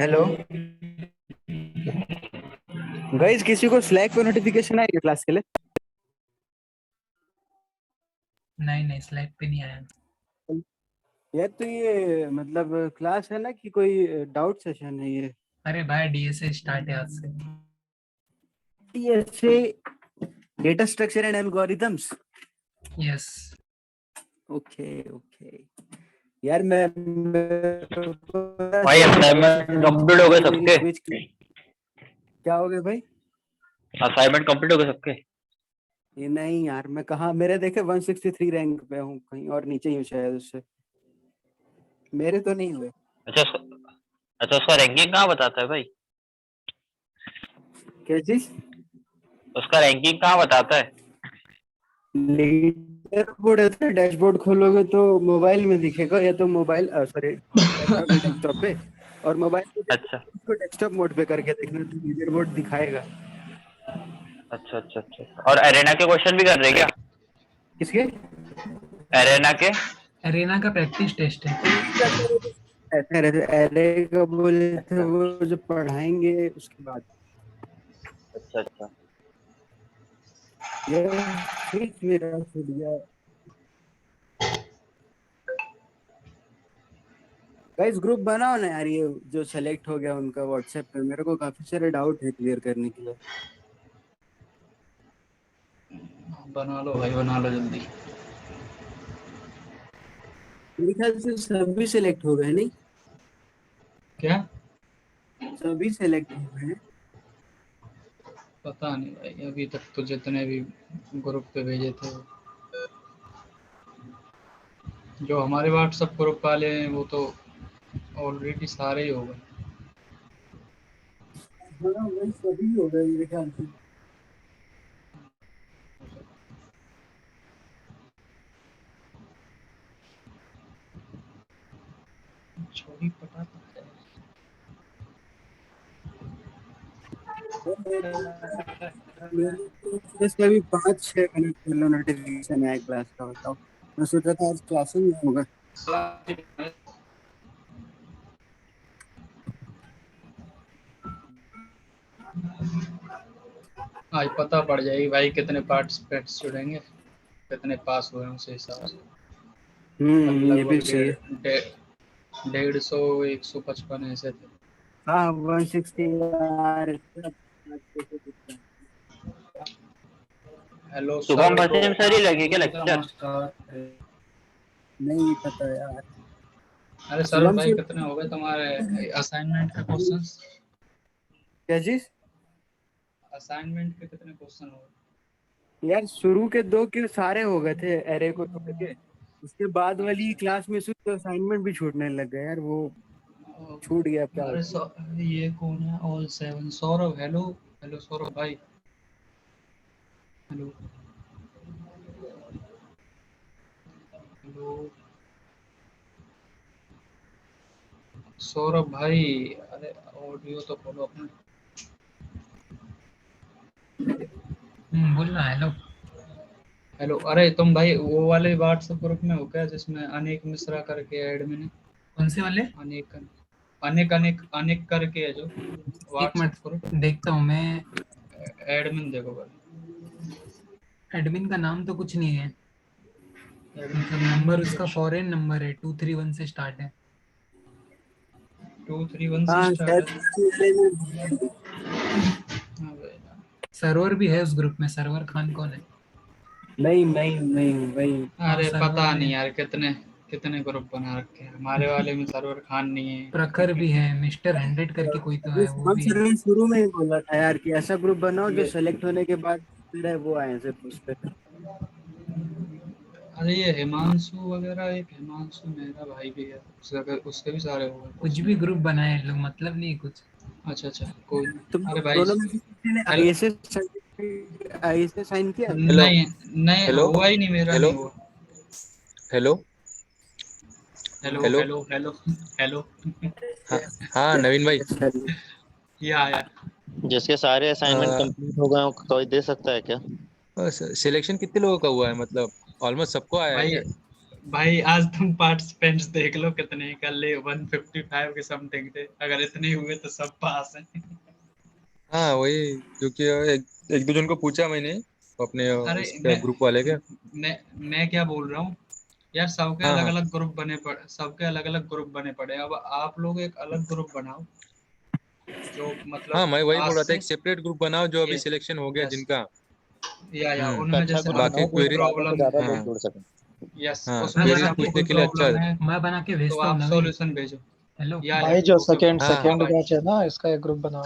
Hello guys, किसी को slack पे नोटिफिकेशन आई है क्लास के लिए? नहीं नहीं, स्लैक पे नहीं आया। यार तो ये मतलब क्लास है ना कि कोई डाउट सेशन है ये? अरे भाई, डीएसए स्टार्ट है आज से। DSA, data structure and algorithms. Yes. Okay okay. यार मैं भाई असाइनमेंट कंप्लीट हो गए मेरी सबके? स्विच की। क्या हो गया भाई? असाइनमेंट कंप्लीट हो गए सबके? ये नहीं यार, मैं कहाँ, मेरे देखे 163 रैंक पे हूँ, कहीं और नीचे ही हूँ शायद उससे। मेरे तो नहीं हुए। अच्छा अच्छा, उसका रैंकिंग कहाँ बताता है भाई? क्या चीज? उसका रैंकिंग कहाँ बताता है? लीडर बोर्ड है, डैशबोर्ड खोलोगे तो मोबाइल में दिखेगा, या तो मोबाइल सॉरी लैपटॉप या डेस्कटॉप पे, और मोबाइल पे अच्छा उसको डेस्कटॉप मोड पे करके देखना तो लीडर बोर्ड दिखाएगा। अच्छा अच्छा अच्छा। और एरेना के क्वेश्चन भी कर रहे क्या? किसके? एरेना के? अरेना का प्रैक्टिस टेस्ट है। ऐसे रहते अरे का बोले थे, अच्छा वो जो पढ़ाएंगे उसके बाद। अच्छा अच्छा। ये स्विच मेरा छूट गया। गाइस ग्रुप बनाओ ना यार, ये जो सेलेक्ट हो गया उनका व्हाट्सएप पे, मेरे को काफी सारे डाउट है क्लियर करने के लिए। बना लो भाई, बना लो जल्दी। मेरे ख्याल से सभी सिलेक्ट हो गए नहीं? क्या? सभी सिलेक्ट हो गए हैं। पता नहीं भाई, अभी तक तो जितने भी ग्रुप पे भेजे थे, जो हमारे व्हाट्सएप ग्रुप वाले हैं वो तो ऑलरेडी सारे ही हो गए। हाँ वही सभी हो गए मेरे ख्याल से। छोड़ी पटाता है। मेरे तो इसमें भी 5-6 मिनट पहले नोटिफिकेशन आया क्लास का, बताओ। मैं सोचा था आज क्लास ही नहीं होगा। आज पता पड़ जाएगी भाई कितने पार्टिसिपेंट्स जुड़ेंगे, कितने पास हुए हैं उस हिसाब से। कल ये भी लगभग सही है। 150 155 ऐसे थे। हाँ 160 यार। हेलो शुभम सर, तो भसीन सर ही लगे क्या कितने लेक्चर? स्टार्ट है? नहीं पता यार। अरे सर शुभम भाई, से कितने हो गए तुम्हारे असाइनमेंट के क्वेश्चंस? क्या चीज? असाइनमेंट के कितने क्वेश्चन हो गए? यार शुरू के दो के सारे हो गए थे एरे को छोड़ के। उसके बाद वाली अच्छा। क्लास में से असाइनमेंट भी छूटने लग गए यार, वो छूट गया, अब क्या अरे बताऊं। ये कौन है? All seven Saurabh, hello. Hello Saurabh भाई। हेलो। हेलो सौरभ भाई। अरे ऑडियो तो खोलो अपने। बोल रहा हेलो। हेलो, अरे तुम भाई वो वाले व्हाट्सएप ग्रुप में हो क्या जिसमें अनेक मिश्रा करके एडमिन है? कौन से वाले? अनेक अनेक अनेक अनेक करके है जो एक व्हाट्सएप मिनट ग्रुप। देखता हूँ मैं। एडमिन देखो भाई। एडमिन का नाम तो कुछ नहीं है। मतलब नंबर उसका फॉरेन नंबर है, 231 से स्टार्ट है। 231 से हाँ स्टार्ट शायद है। उसी वाले में। सर्वर भी है उस ग्रुप में। सर्वर खान कौन है? नहीं नहीं नहीं वही। अरे पता नहीं यार, कितने कितने ग्रुप बना रखे हैं। हमारे वाले में सरवर खान नहीं है, प्रखर भी है, मिस्टर 100 करके कोई तो ये है, वो शुभम भी सर है। ने शुरू में ही बोला था यार कि ऐसा ग्रुप बनाओ जो ये सेलेक्ट होने के बाद फिर वो आए सिर्फ उस पे। अरे ये हिमांशु वगैरह, एक हिमांशु मेरा भाई भी है, उसके भी सारे हो गए। कुछ भी ग्रुप बनाए लोग, मतलब नहीं कुछ। अच्छा अच्छा, कोई तुम नहीं। अरे भाई। दोनों में से किसी ने हेलो। आईएसएस साइन किया? हेलो नहीं नहीं, हेलो हुआ ही नहीं, मेरा हेलो नहीं हुआ। Hello hello hello. Hello hello hello. हाँ हाँ नवीन भाई। या जिसके सारे असाइनमेंट कंप्लीट हो गए हो कोई दे सकता है क्या? सिलेक्शन कितने लोगों का हुआ है, मतलब ऑलमोस्ट सबको आया है भाई, क्या? भाई आज तुम पार्टिसिपेंट्स देख लो कितने ही कर ले, 155 के समथिंग थे, अगर इतने हुए तो सब पास हैं। हाँ वही, क्योंकि एक दो जन को पूछा मैंने अपने अरे उसके ग्रुप वाले के। मैं क्या बोल रहा हूँ यार, सबके हाँ अलग हाँ अलग ग्रुप बने पड़े, सबके अलग अलग ग्रुप बने पड़े, अब आप लोग एक अलग ग्रुप बनाओ जो हाँ, मतलब मैं वही आज बोल रहा था, से एक सेपरेट ग्रुप बनाओ जो अभी ये सिलेक्शन हो गया यस जिनका। या हम्म। उनमें अच्छा जैसे ग्रुप बाकी बनाओ हमको कोई जिसमें क्वेरी। ज्यादा से प्रॉब्लम ज्यादा लोग हाँ जुड़ सकें। यस हाँ, उसमें मैं जैसे बना क्वेरीज के हमको पूछने कोई के लिए अच्छा प्रॉब्लम है। है मैं बना के तो भेजता हूँ आप नवीन। सॉल्यूशन भेजो। हेलो। या भाई जो ओके सेकंड हाँ हाँ सेकंड भाई, बैच है ना, इसका एक ग्रुप बनाओ।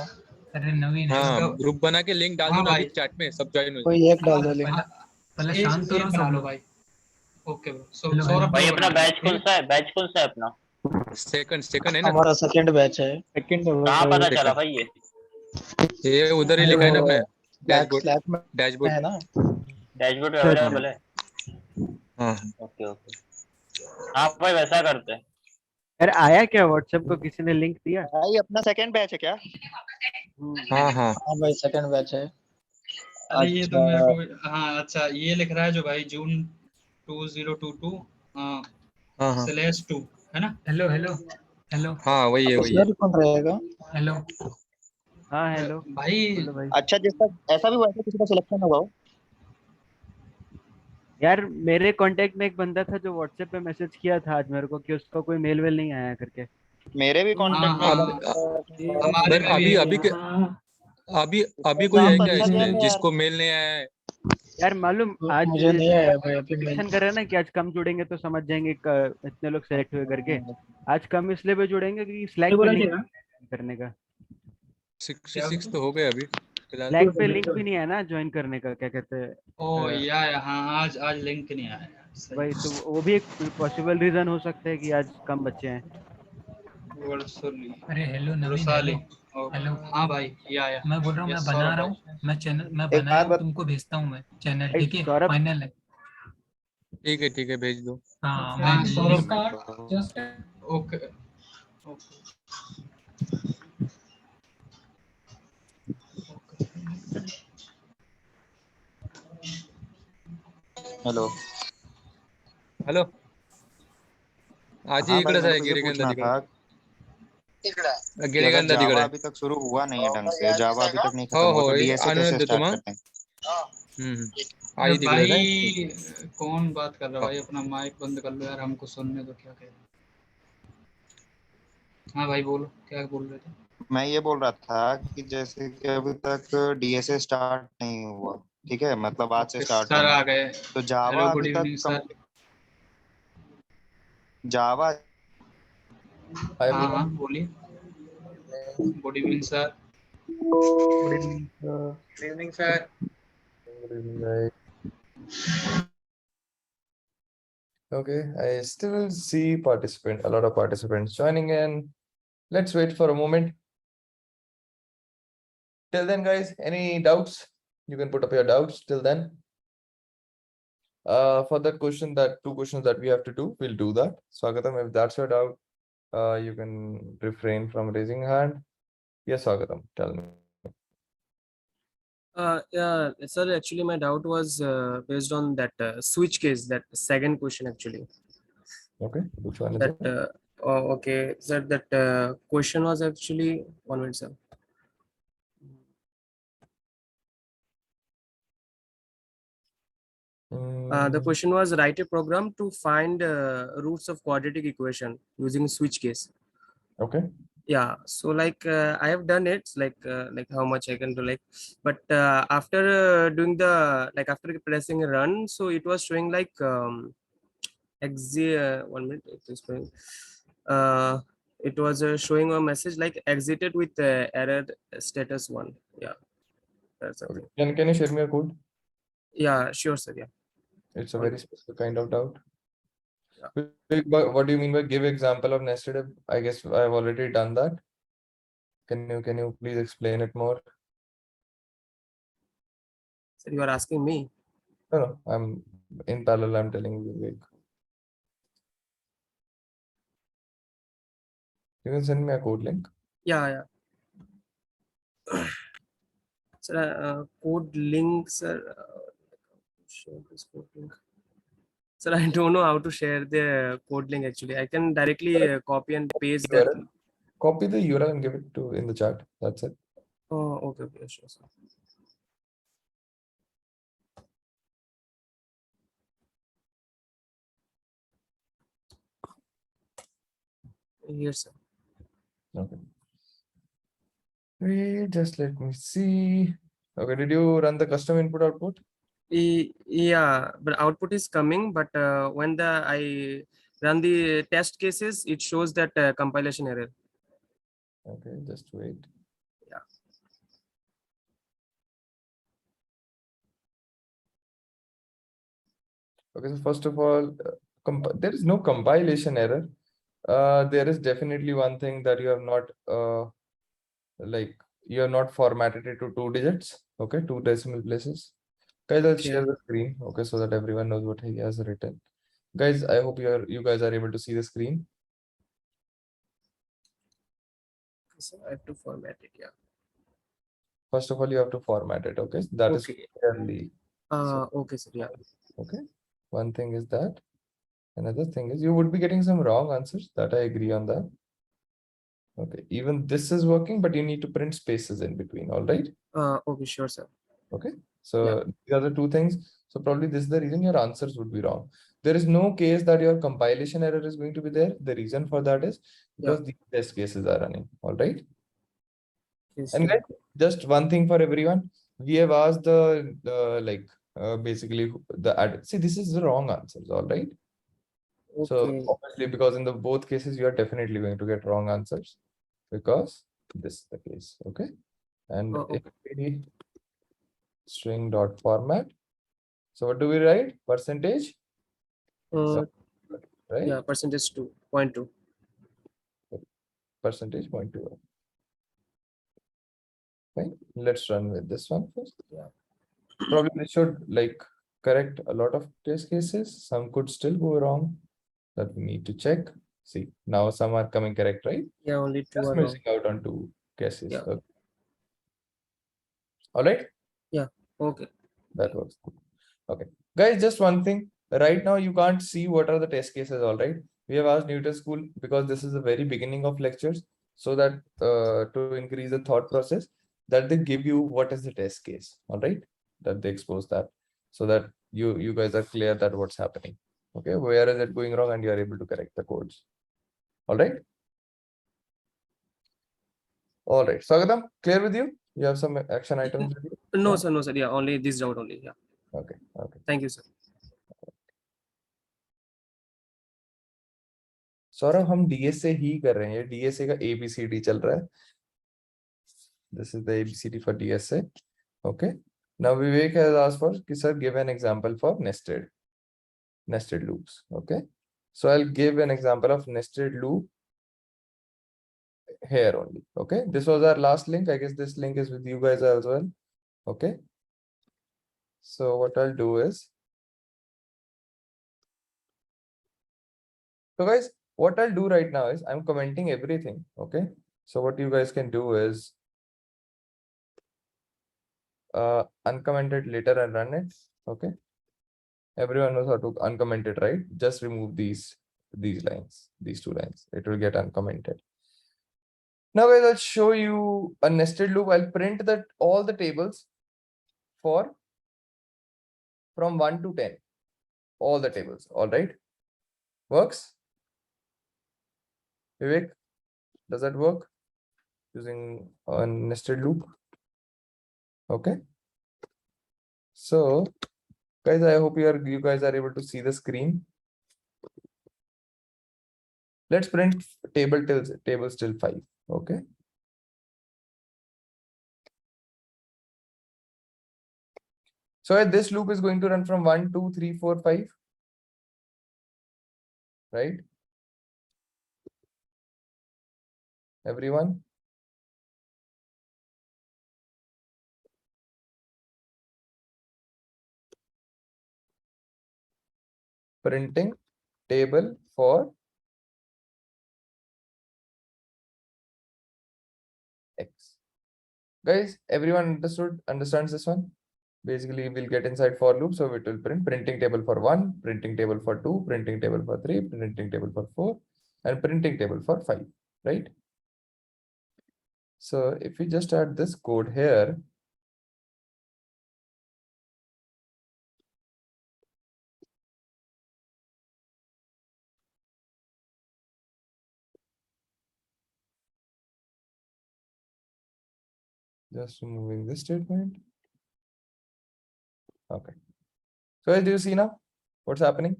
अरे नवीन हाँ, इसका ग्रुप बना के लिंक डाल दो हाँ ना अभी भाई, चैट में, सब ज्वाइन हो जाए। कोई एक डाल दो लिंक। पहला हाँ पहले शांत तो एक रहो बना सब लो लोग। भाई। Okay bro, hello hello. Saurabh भाई ब्रो अपना बना लो। बैच कौन सा है, बैच कौन सा है अपना? सेकंड है ना। हमारा सेकंड बैच है। सेकंड कहाँ पता चला सेकंड, भाई ये? ये उधर ही हेलो लिखा है ना हेलो। अपने स्लैक डैशबोर्ड। स्लैक में डैशबोर्ड। है ना। डैशबोर्ड पे अच्छा अच्छा। अवेलेबल है। हाँ ओके ओके, हाँ भाई वैसा करते हैं। अरे आया क्या व्हाट्सएप को, किसी ने लिंक दिया? भाई अपना सेकंड बैच है क्या? हाँ हाँ हाँ भाई सेकंड बैच है। अरे ये तो अच्छा मेरे को हाँ अच्छा, ये लिख रहा है जो भाई जून 2022 हाँ हाँ /2 है ना। Hello hello. हेलो हाँ, वही है तो वही है। सर कौन रहेगा? हेलो। हाँ हेलो। भाई बोलो भाई। अच्छा जिसका ऐसा भी हुआ है किसी का सिलेक्शन हुआ हो। यार मेरे कांटेक्ट में एक बंदा था जो व्हाट्सएप पे मैसेज किया था आज मेरे को कि उसका कोई मेल वेल नहीं आया करके। मेरे भी हाँ कांटेक्ट में हाँ था। हाँ, हमारे अगर में भी अभी है। अभी के अभी उसका अभी कोई है एग्जाम क्या अच्छा गया इसमें था यार। जिसको मेल नहीं आया है? यार मालूम आज मुझे नहीं आया भाई अभी मेल। प्रिडिक्शन कर रहे हैं ना कि आज कम जुड़ेंगे तो समझ जाएंगे इतने लोग सेलेक्ट हुए करके। आज कम इसलिए भी जुड़ेंगे क्योंकि स्लैक पे बोला लिंक ना। करने का। 66 तो हो गए अभी फिलहाल। स्लैक पे लिंक भी नहीं है ना ज्वाइन करने का, क्या कहते हैं। ओ अ, या हाँ, आज आज लिंक नहीं आया यार, सही भाई तो वो भी एक पॉसिबल रीजन हो सकता है कि आज कम बच्चे हैं। वर्सोली अरे हेलो नवीन रोसाली। हेलो। Okay hello. हाँ भाई, या मैं बोल रहा हूँ मैं यस बना सौरभ रहा भाई। हूँ, मैं चैनल मैं एक बनाया बात हूँ, बता। तुमको भेजता हूँ मैं चैनल, भाई ठीक है सौरभ। फाइनल है। ठीक है, भेज दो। हाँ मैं हाँ link. Saurabh. Okay okay hello. Hello, आजी हाँ भाई इकडेच मेरे आहे, को ये गिरिगंधा पूछना तिकडे। था कि अगर गिरिगंधा जावा तिकडे। अभी तक शुरू हुआ नहीं है ढंग से, जावा अभी तक नहीं हो खत्म हुआ हो, तो डीएसए आणून कैसे देतो स्टार्ट मग। करते हैं? अरे आई तिकडे काय? भाई कौन बात कर रहा है भाई, अपना माइक बंद कर लो यार, हमको सुनने दो क्या कह रहे हैं। हाँ भाई बोलो, क्या बोल रहे थे। मैं ये बोल रहा था कि जैसे कि अभी तक डीएसए स्टार्ट नहीं हुआ, ठीक है, मतलब आज से ओके स्टार्ट सर होना आ है। गए। तो हेलो जावा गुड अभी तक इवनिंग सर। जावा Hi हाँ everyone. हाँ बोलिए। Good evening sir. Good evening. Good evening sir. Good evening, guys. Okay, I still see a lot of participants joining in. Let's wait for a moment. Till then, guys, any doubts? You can put up your doubts till then. For that question, that two questions that we have to do, we'll do that. Swagatam, if that's your doubt, you can refrain from raising hand. Yes, Swagatam, tell me. Yeah, sir, actually my doubt was based on that switch case, that second question actually. Okay, which one is That it? okay, sir, that question was actually 1 minute, sir. The Mm, question was write a program to find roots of quadratic equation using switch case. okay. Yeah, so like I have done it, like how much I can do, like, but after doing the, like, after pressing run, so it was showing like 1 minute, it is showing, uh it was showing a message like exited with error status 1. Yeah, that's the Okay. thing. Can you share me a code? Yeah, sure sir. Yeah. It's a One very specific kind of doubt. Yeah. What do you mean by give example of nested if? I guess I've already done that. Can you please explain it more? So you are asking me? No, I'm in parallel. I'm telling you, Vivek. You can send me a code link. Yeah. Sir, code link, sir. Show this code link. Sir, I don't know how to share the code link actually. I can directly copy and paste that. URL. Copy the URL and give it to in the chat. That's it. Oh, okay, okay, sure, sir. Here, sir. Okay. Wait, just let me see. Okay, did you run the custom input output? Yeah, but output is coming, but when I run the test cases, it shows that compilation error. Okay, just wait. Yeah. Okay, so first of all, there is no compilation error. There is definitely one thing that you have not like you have not formatted it to 2 digits. Okay, 2 decimal places. Guys, I'll share Okay. the screen. Okay, so that everyone knows what he has written. Guys, I hope you guys are able to see the screen. So I have to format it. Yeah. First of all, you have to format it. Okay, that is Okay. clearly. Okay, sir. Yeah. Okay, one thing is that. Another thing is you would be getting some wrong answers. That I agree on that. Okay, even this is working, but you need to print spaces in between. All right. Okay, sure, sir. Okay, so the other 2 things. So probably this is the reason your answers would be wrong. There is no case that your compilation error is going to be there. The reason for that is because these test cases are running. All right. Yes, And sir. guys, just one thing for everyone. We have asked the basically the see, this is the wrong answers. All right. So Okay. obviously, because in the both cases, you are definitely going to get wrong answers because this is the case. Okay. And Okay. if we string dot format. So what do we write? Percentage, right? Yeah, percentage 2.2. Percentage 0.2. Right. Let's run with this one first. Yeah. Probably this should like correct a lot of test cases. Some could still go wrong. That we need to check. See, now some are coming correct, right? Yeah, only 2 Just are wrong. missing out on 2 cases. Yeah. Okay. All right. Yeah. Okay. That works. Okay, guys, just one thing. Right now, you can't see what are the test cases. All right. We have asked Newton School because this is the very beginning of lectures, so that to increase the thought process, that they give you what is the test case. All right, that they expose that, so that you guys are clear that what's happening. Okay, where is it going wrong, and you are able to correct the codes. All right. All right, Swagatam, clear with you? You have some action items with you? No, Yeah? sir. No, sir. Yeah, only this doubt only. Yeah. Okay. Okay. Thank you, sir. Saurabh हम DSA ही कर रहे हैं DSA का ABCD चल रहा है this is the ABCD for DSA okay now Vivek has asked for कि sir give an example for nested loops okay so I'll give an example of nested loop here only okay this was our last link I guess this link is with you guys as well okay so what I'll do is so guys what I'll do right now is I'm commenting everything okay so what you guys can do is uncomment it later and run it okay everyone knows how to uncomment it right just remove these lines these 2 lines it will get uncommented now guys I'll show you a nested loop I'll print that all the tables for from 1 to 10 all the tables all right works Vivek does that work using a nested loop okay so guys I hope you guys are able to see the screen let's print tables till 5 okay so this loop is going to run from 1 2 3 4 5 right everyone printing table for X. Guys, everyone understands this one? basically we'll get inside for loop. So it will print printing table for 1, printing table for 2, printing table for 3, printing table for 4, and printing table for 5, right? So if we just add this code here, just removing this statement. Okay. So as do you see now what's happening?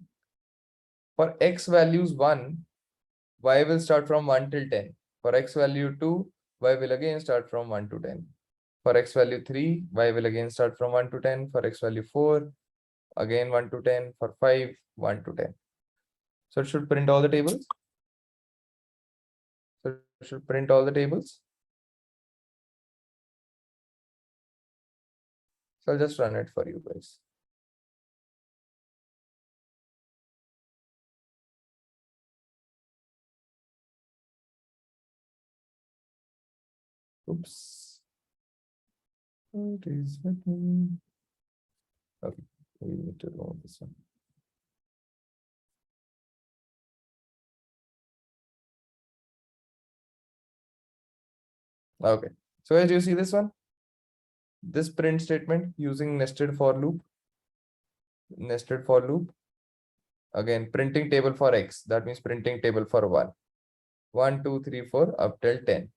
For x values 1, y will start from 1 till 10. For x value 2, y will again start from 1 to 10. For x value 3, y will again start from 1 to 10. For x value 4, again 1 to 10. For 5, 1 to 10. So it should print all the tables. So it should print all the tables. So I'll just run it for you guys. Oops. What is happening? Okay, we need to remove this one. Okay, so as you see this one, this print statement using nested for loop, again printing table for x, that means printing table for 1, 2, 3, 4 up till 10.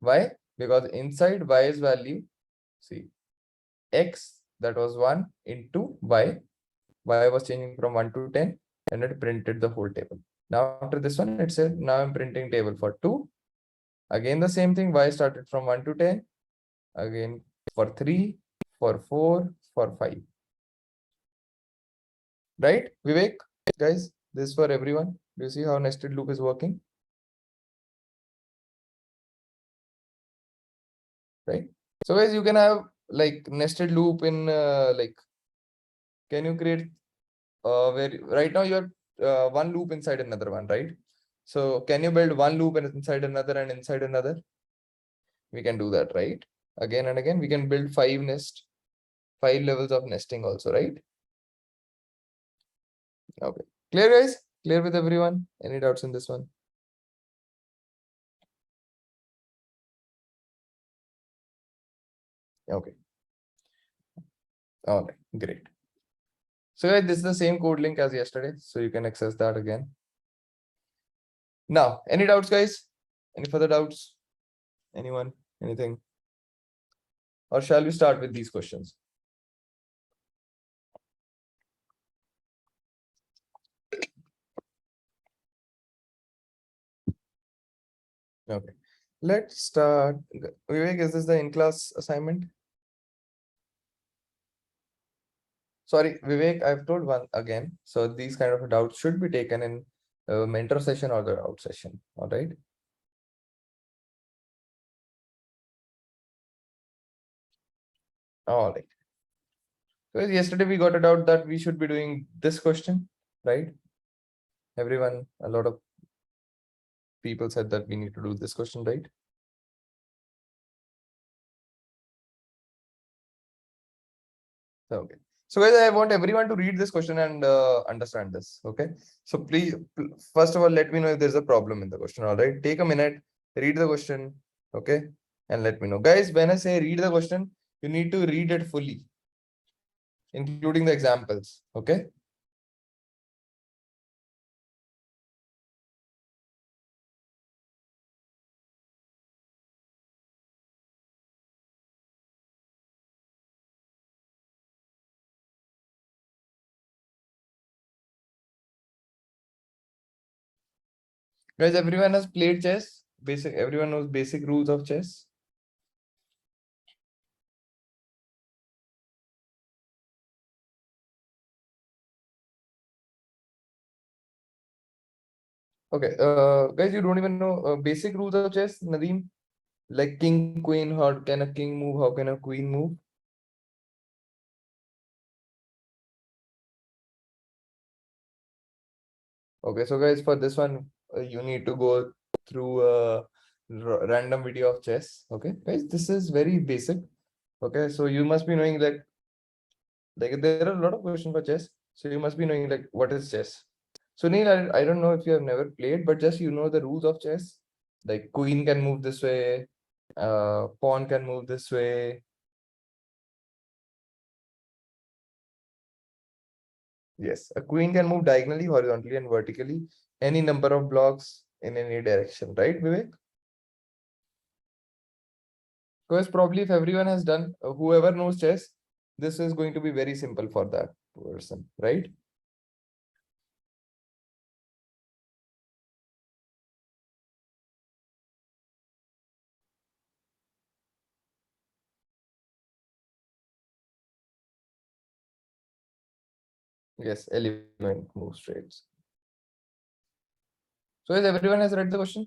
Why? Because inside y's value, see, x that was 1 into y was changing from 1 to 10 and it printed the whole table. Now after this one, it said now I'm printing table for 2. Again the same thing, y started from 1 to 10, again for 3, for 4, for 5. Right, Vivek? Guys, this is for everyone. Do you see how nested loop is working? Right. So guys, you can have like nested loop in like, can you create where right now you're one loop inside another one, right? So can you build one loop and inside another and inside another? We can do that, right? Again and again, we can build 5 levels of nesting also, right? Okay, clear guys? Clear with everyone? Any doubts in this one? Okay. All right, great. So guys, this is the same code link as yesterday, so you can access that again. Now, any doubts, guys? Any further doubts? Anyone? Anything? Or shall we start with these questions? Okay, let's start. Vivek, is this the in-class assignment? Sorry, Vivek, I've told one again. So these kind of doubts should be taken in mentor session or the out session. All right. All right. So yesterday we got a doubt that we should be doing this question, right? Everyone, a lot of people said that we need to do this question, right? Okay. So guys, I want everyone to read this question and understand this. Okay. So please, first of all, let me know if there's a problem in the question. All right. Take a minute, read the question. Okay. And let me know. Guys, when I say read the question, you need to read it fully, including the examples. Okay. Guys, everyone has played chess. Everyone knows basic rules of chess. Okay, guys, you don't even know basic rules of chess, Nadeem? Like king, queen, how can a king move? How can a queen move? Okay, so guys, for this one, you need to go through a random video of chess. Okay, guys, this is very basic. Okay, so you must be knowing like Like there are a lot of questions for chess, so you must be knowing like what is chess. Sunil, I don't know if you have never played, but just you know the rules of chess. Like queen can move this way, pawn can move this way. Yes, a queen can move diagonally, horizontally, and vertically, any number of blocks in any direction, right, Vivek? Because probably if everyone has done, whoever knows chess, this is going to be very simple for that person, right? Yes, element moves straight. So is everyone has read the question?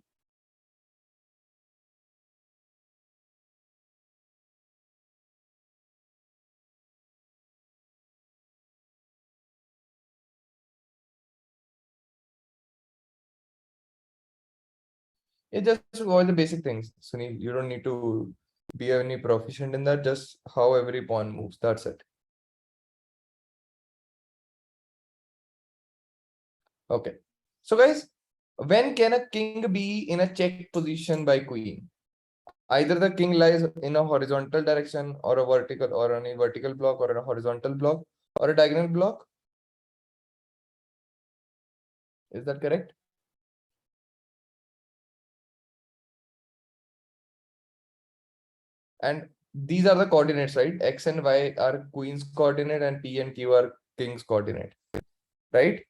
It just all the basic things, Sunil. You don't need to be any proficient in that, just how every pawn moves. That's it. Okay. So guys, when can a king be in a check position by queen? Either the king lies in a horizontal direction or a vertical, or on a vertical block or a horizontal block or a diagonal block. Is that correct? And these are the coordinates, right? X and Y are queen's coordinate and P and Q are king's coordinate, right?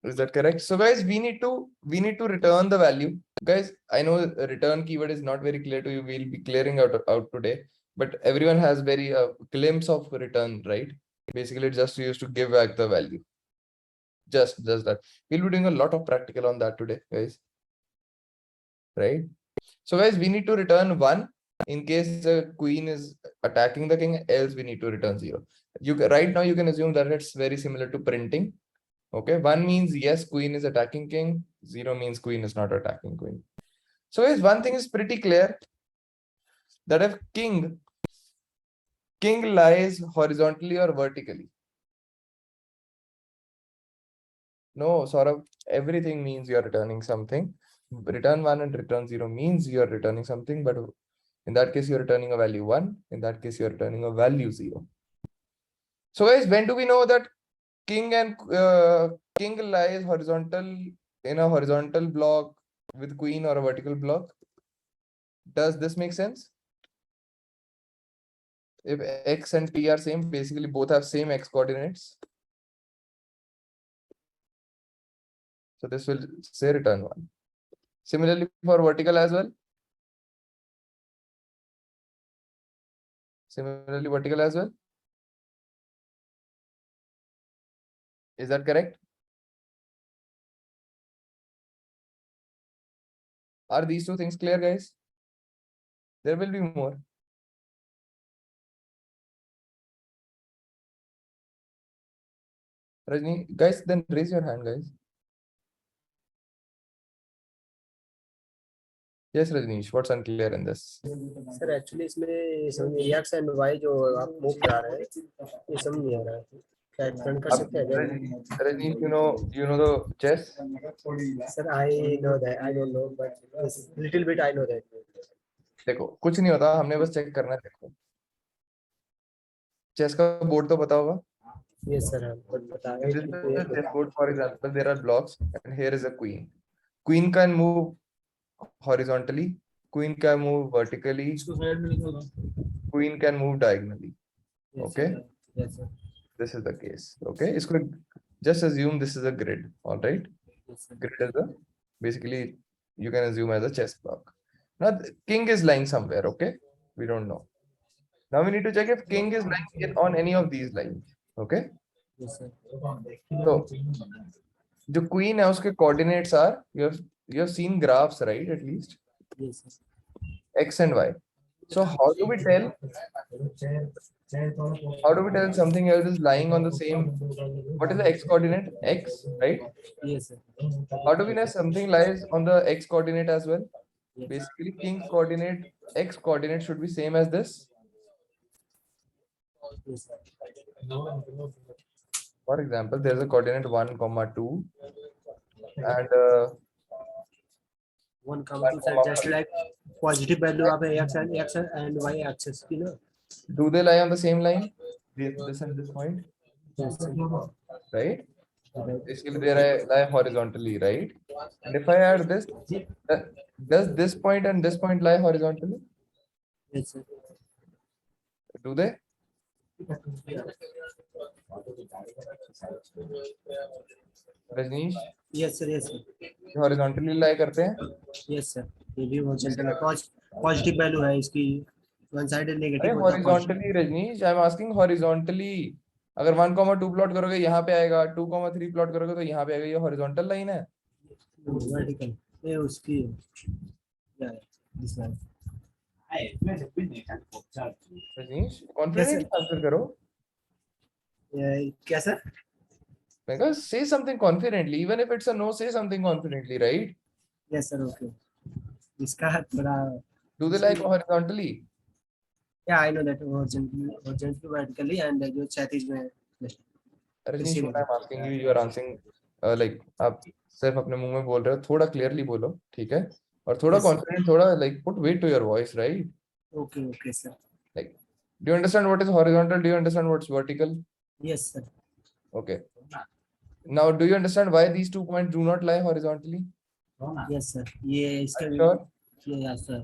Is that correct? So guys, we need to return the value. Guys, I know the return keyword is not very clear to you. We'll be clearing out today, but everyone has very glimpse of return, right? Basically, it's just used to give back the value. Just that. We'll be doing a lot of practical on that today, guys. Right? So guys, we need to return 1 in case the queen is attacking the king, else we need to return 0. Right now you can assume that it's very similar to printing. Okay, 1 means yes, queen is attacking king. 0 means queen is not attacking queen. So guys, one thing is pretty clear, that if king lies horizontally or vertically. No, sort of everything means you are returning something. Return 1 and return 0 means you are returning something, but in that case you're returning a value 1. In that case you're returning a value 0. So guys, when do we know that king lies horizontal in a horizontal block with queen or a vertical block? Does this make sense? If X and P are same, basically both have same X coordinates. So this will say return 1. Similarly for vertical as well. Similarly vertical as well. Is that correct? Are these two things clear, guys? There will be more. Rajni, guys, then raise your hand, guys. Yes, Rajneesh, what's unclear in this? Sir actually इसमें समझ x and Y जो आप move करा रहे हैं ये समझ नहीं आ रहा है क्या एक्सप्लेन कर सकते हैं Rajneesh, you know the chess? Sir I know that I don't know but little bit I know that देखो कुछ नहीं होता, हमने बस चेक करना है। देखो चेस का बोर्ड तो पता होगा। यस सर बट बता रहे हैं कि chess board, for example, there are blocks and here is a queen. Queen can move horizontally, queen can move vertically, queen can move diagonally. Okay, yes sir this is the case. Okay, इसको just assume this is a grid. All right, grid is a basically you can assume as a chess block. Now the king is lying somewhere. Okay, we don't know. Now we need to check if king is lying on any of these lines. Okay, yes sir so the queen है उसके coordinates are you have seen graphs, right? At least yes sir X and Y. So how do we tell something else is lying on the same? What is the X coordinate? X, right? yes sir How do we know something lies on the X coordinate as well? Basically, king's coordinate, X coordinate should be same as this. For example, there's a coordinate 1, 2, and 1, 2 sir, just like positive value of x and y axis, you know. do they lie on the same line? This and this point, Yes, sir. right? Basically, they lie horizontally, right? And if I add this, does this point and this point lie horizontally? Yes, sir. Do they? Rajneesh, Yes, sir. Yes, sir. horizontally lie करते हैं? Yes, sir. ये भी horizontal है. Positive value है इसकी. One side अरे negative होता है. horizontally Rajneesh, I'm asking horizontally. अगर 1, 2 प्लॉट करोगे यहाँ पे आएगा, 2, 3 प्लॉट करोगे तो यहाँ पे आएगा. ये हॉरिजॉन्टल लाइन है. Vertical. ये उसकी. Yeah, this one. Rajneesh confident answer करो. क्या सर? मैं कहा say something confidently, even if it's a no, say something confidently, right? Yes, sir. Okay. इसका थोड़ा. Do they lie horizontally? Yeah, I know that horizontally, vertically, and जो क्षैतिज में. Rajneesh, what I'm asking you, you are answering like आप सिर्फ अपने मुंह में बोल रहे हो. थोड़ा क्लियरली बोलो, ठीक है? और थोड़ा कॉन्फिडेंट, थोड़ा like put weight to your voice, right? Okay, okay, sir. Like, do you understand what is horizontal? Do you understand what's vertical? Yes, sir. Okay. Now, do you understand why these 2 points do not lie horizontally? Yes, sir. ये इसका. Sure. Yes, sir.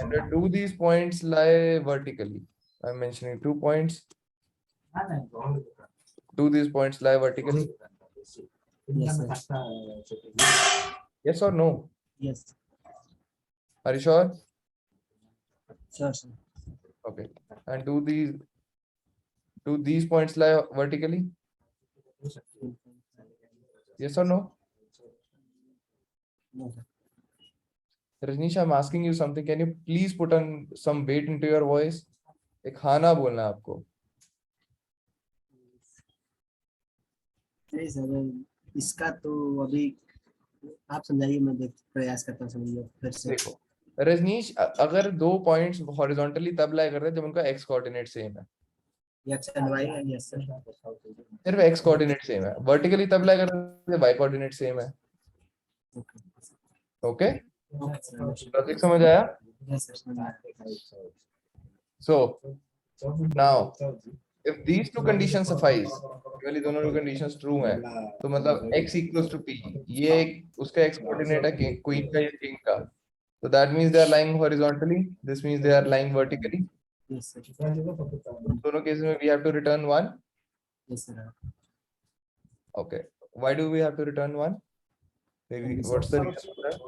And do these points lie vertically? I'm mentioning 2 points. Do these points lie vertically? Yes, sir. Yes or no? Yes. Are you sure? Sure, sir. Okay. And do these points lie vertically? Yes or no? No, sir. Rajneesh, I'm asking you something. Can you please put on some weight into your voice? एक हाँ ना बोलना है आपको. नहीं sir, इसका तो अभी आप समझाइए, मैं प्रयास करता हूँ समझिए फिर से. देखो रजनीश, अगर 2 पॉइंट्स हॉरिजॉन्टली तब लाई करते हैं जब उनका एक्स कोऑर्डिनेट सेम है. X and Y, yes sir. सिर्फ एक्स कोऑर्डिनेट सेम है. वर्टिकली तब लाई करते हैं वाई कोऑर्डिनेट सेम है. ओके, लॉजिक समझ आया? Yes, sir. So now if these two conditions suffice, वाली दोनों conditions true हैं, तो मतलब x equals to p, ये उसका x coordinate है queen का, ये king का, so that means they are lying horizontally, this means they are lying vertically. Yes, sir. दोनों cases में we have to return 1. Yes, sir. Okay, why do we have to return 1? Maybe what's the reason for that?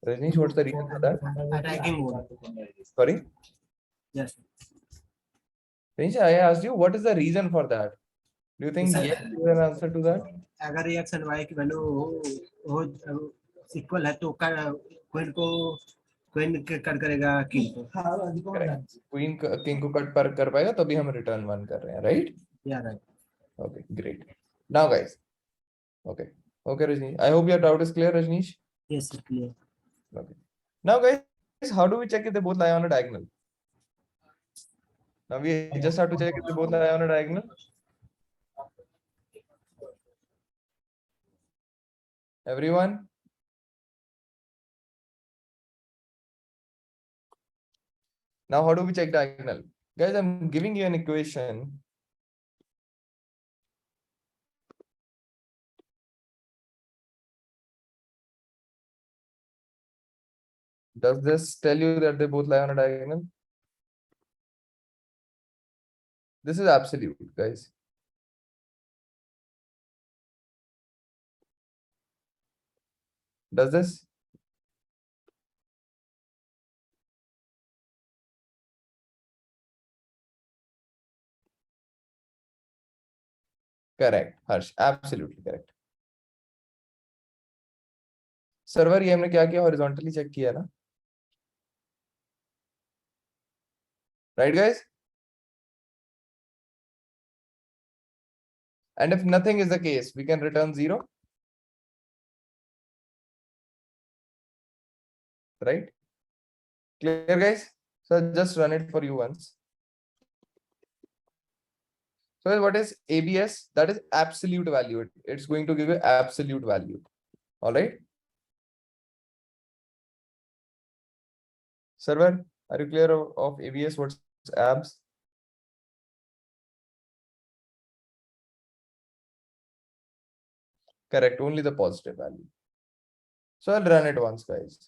Rajneesh, what's the reason for that? Attacking mode. Sorry? Yes. Rajneesh, I asked you, what is the reason for that? Do you think Sir, yes is an answer to that? अगर X and Y की value हो equal है तो queen को queen cut करेगा king को. Queen king को cut पर कर पाएगा तभी हम रिटर्न 1 कर रहे हैं, right? Yeah, right. Okay, great. Now guys, okay Rajneesh, I hope your doubt is clear, Rajneesh. Yes, sir, clear. Okay, now guys, how do we check if they both lie on a diagonal? Now we just have to check if they both lie on a diagonal. Everyone? Now how do we check diagonal? Guys, I'm giving you an equation. Does this tell you that they both lie on a diagonal? This is absolute, guys. Does this? Correct, Harsh. Absolutely correct. Server ये हमने क्या किया, horizontally check किया ना, right guys? And if nothing is the case, we can return 0, right? Clear, guys? So I'll just run it for you once. So what is ABS? That is absolute value. It's going to give you absolute value. All right. Server, are you clear of ABS? What's abs? Correct, only the positive value. So I'll run it once, guys.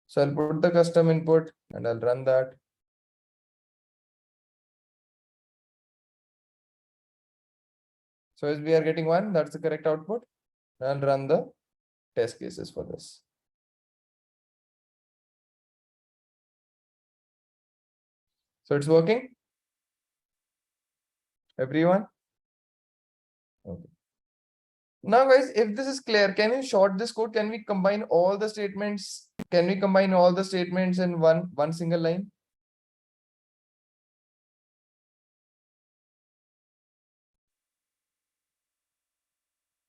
So I'll put the custom input and I'll run that. So as we are getting 1, that's the correct output. I'll run the test cases for this. So it's working. Everyone? Okay. Now, guys, if this is clear, can you short this code? Can we combine all the statements? Can we combine all the statements in one single line?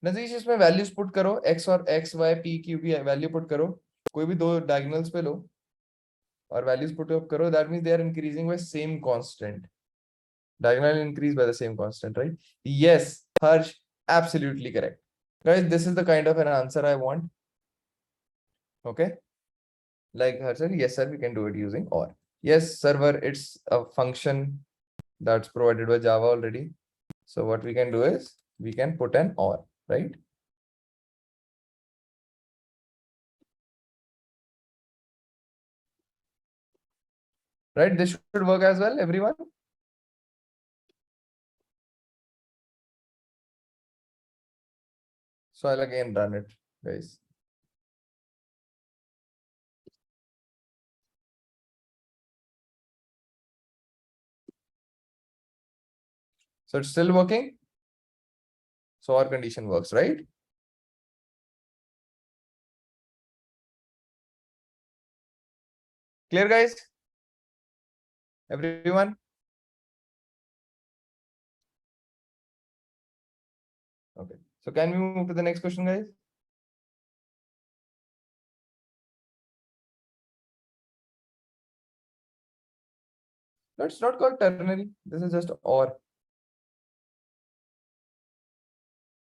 नजीश इसमें values put करो x और x y p q की value put करो कोई भी 2 diagonals पे लो और वैल्यूज पुट अप करो that means they are increasing by same constant diagonal increase by the same constant, right? Yes, Harsh, absolutely correct. Guys, this is the kind of an answer I want. Okay, like Harsh said, yes sir, we can do it using or. Yes, server, it's a function that's provided by Java already. So what we can do is we can put an or, right? Right, this should work as well, everyone. So I'll again run it, guys. So it's still working. So our condition works, right? Clear, guys? Everyone? Okay. So can we move to the next question, guys? That's not called ternary. This is just or.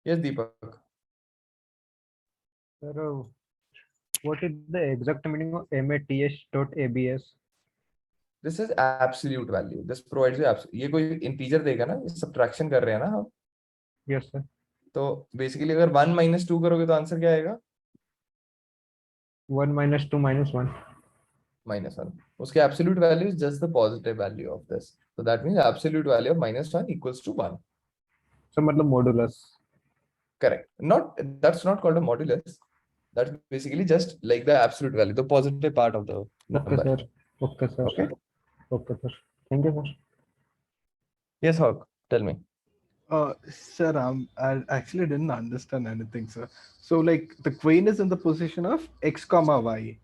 Yes, Deepak. Sir, what is the exact meaning of math.abs? This is absolute value. This provides you absolute. ये कोई integer देगा ना, ये subtraction कर रहे हैं ना हम. Yes, sir. तो basically अगर 1 minus 2 करोगे तो आंसर क्या आएगा? 1 minus 2 minus 1. Minus 1. उसके absolute value is just the positive value of this. So that means absolute value of minus 1 equals to 1. So मतलब modulus. Correct. That's not called a modulus. That's basically just like the absolute value, the positive part of the number. Okay, sir. Okay, sir. Okay. Okay, sir. Thank you, sir. Yes, Hawk, tell me. Sir, I actually didn't understand anything, sir. So, like, the queen is in the position of x comma y.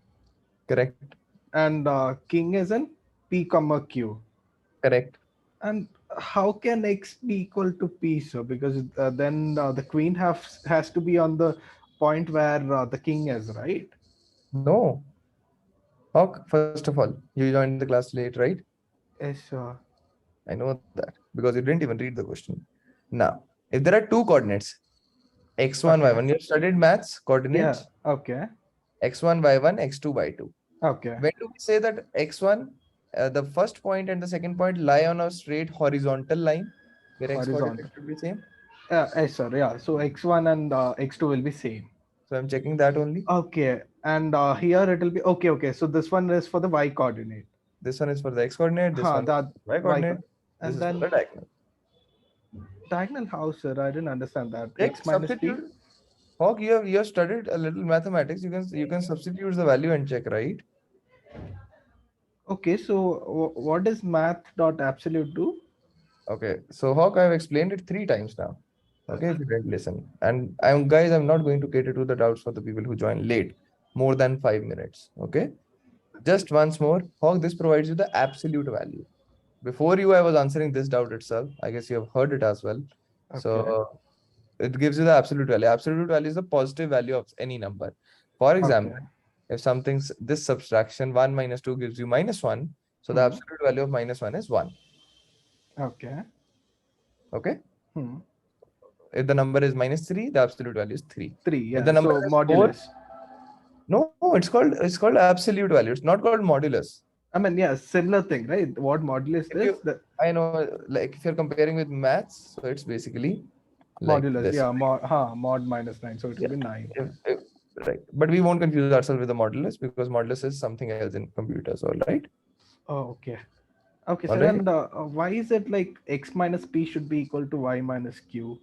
Correct. And king is in p comma q. Correct. And how can x be equal to p, sir? Because then the queen has to be on the point where the king is, right? No. Hawk, first of all, you joined the class late, right? Yes, sir. I know that because you didn't even read the question. Now, if there are 2 coordinates, x1, Okay. y1, you have studied maths, coordinates, Yeah. Okay. x1, y1, x2, y2. Okay. When do we say that x1, the first point and the second point lie on a straight horizontal line, where x coordinate should be same? Yes, sir. Yeah. So x1 and x2 will be same. So I'm checking that only. Okay. And here it will be okay. Okay. So this one is for the y coordinate. This one is for the x coordinate. This one is That y coordinate. and This then is for the diagonal. diagonal how, sir? I didn't understand that. Check, X minus p. substitute. Hawk, you have studied a little mathematics. You can substitute the value and check, right? Okay. So what does math.absolute do? Okay. So Hawk, I've explained it 3 times now. Okay, if you didn't listen. And I'm not going to cater to the doubts for the people who join late, more than 5 minutes. Okay. Just once more, Hawk, this provides you the absolute value. Before you, I was answering this doubt itself. I guess you have heard it as well. Okay. So it gives you the absolute value. Absolute value is the positive value of any number. For example, if something's this subtraction 1 minus 2 gives you -1, so the Hmm. absolute value of -1 is 1. Okay. Okay. Hmm. If the number is -3, the absolute value is 3. 3. If Yeah. the number So is 4, modulus. no, it's called absolute value. It's not called modulus. I mean, yeah, similar thing, right? What modulus If you, is the I know, like if you're comparing with maths, so it's basically like modulus? this. Yeah, mod -9, so it will be 9. Right, but we won't confuse ourselves with the modulus because modulus is something else in computers. All right. Oh, okay. Okay, so All right. then why is it like x minus p should be equal to y minus q?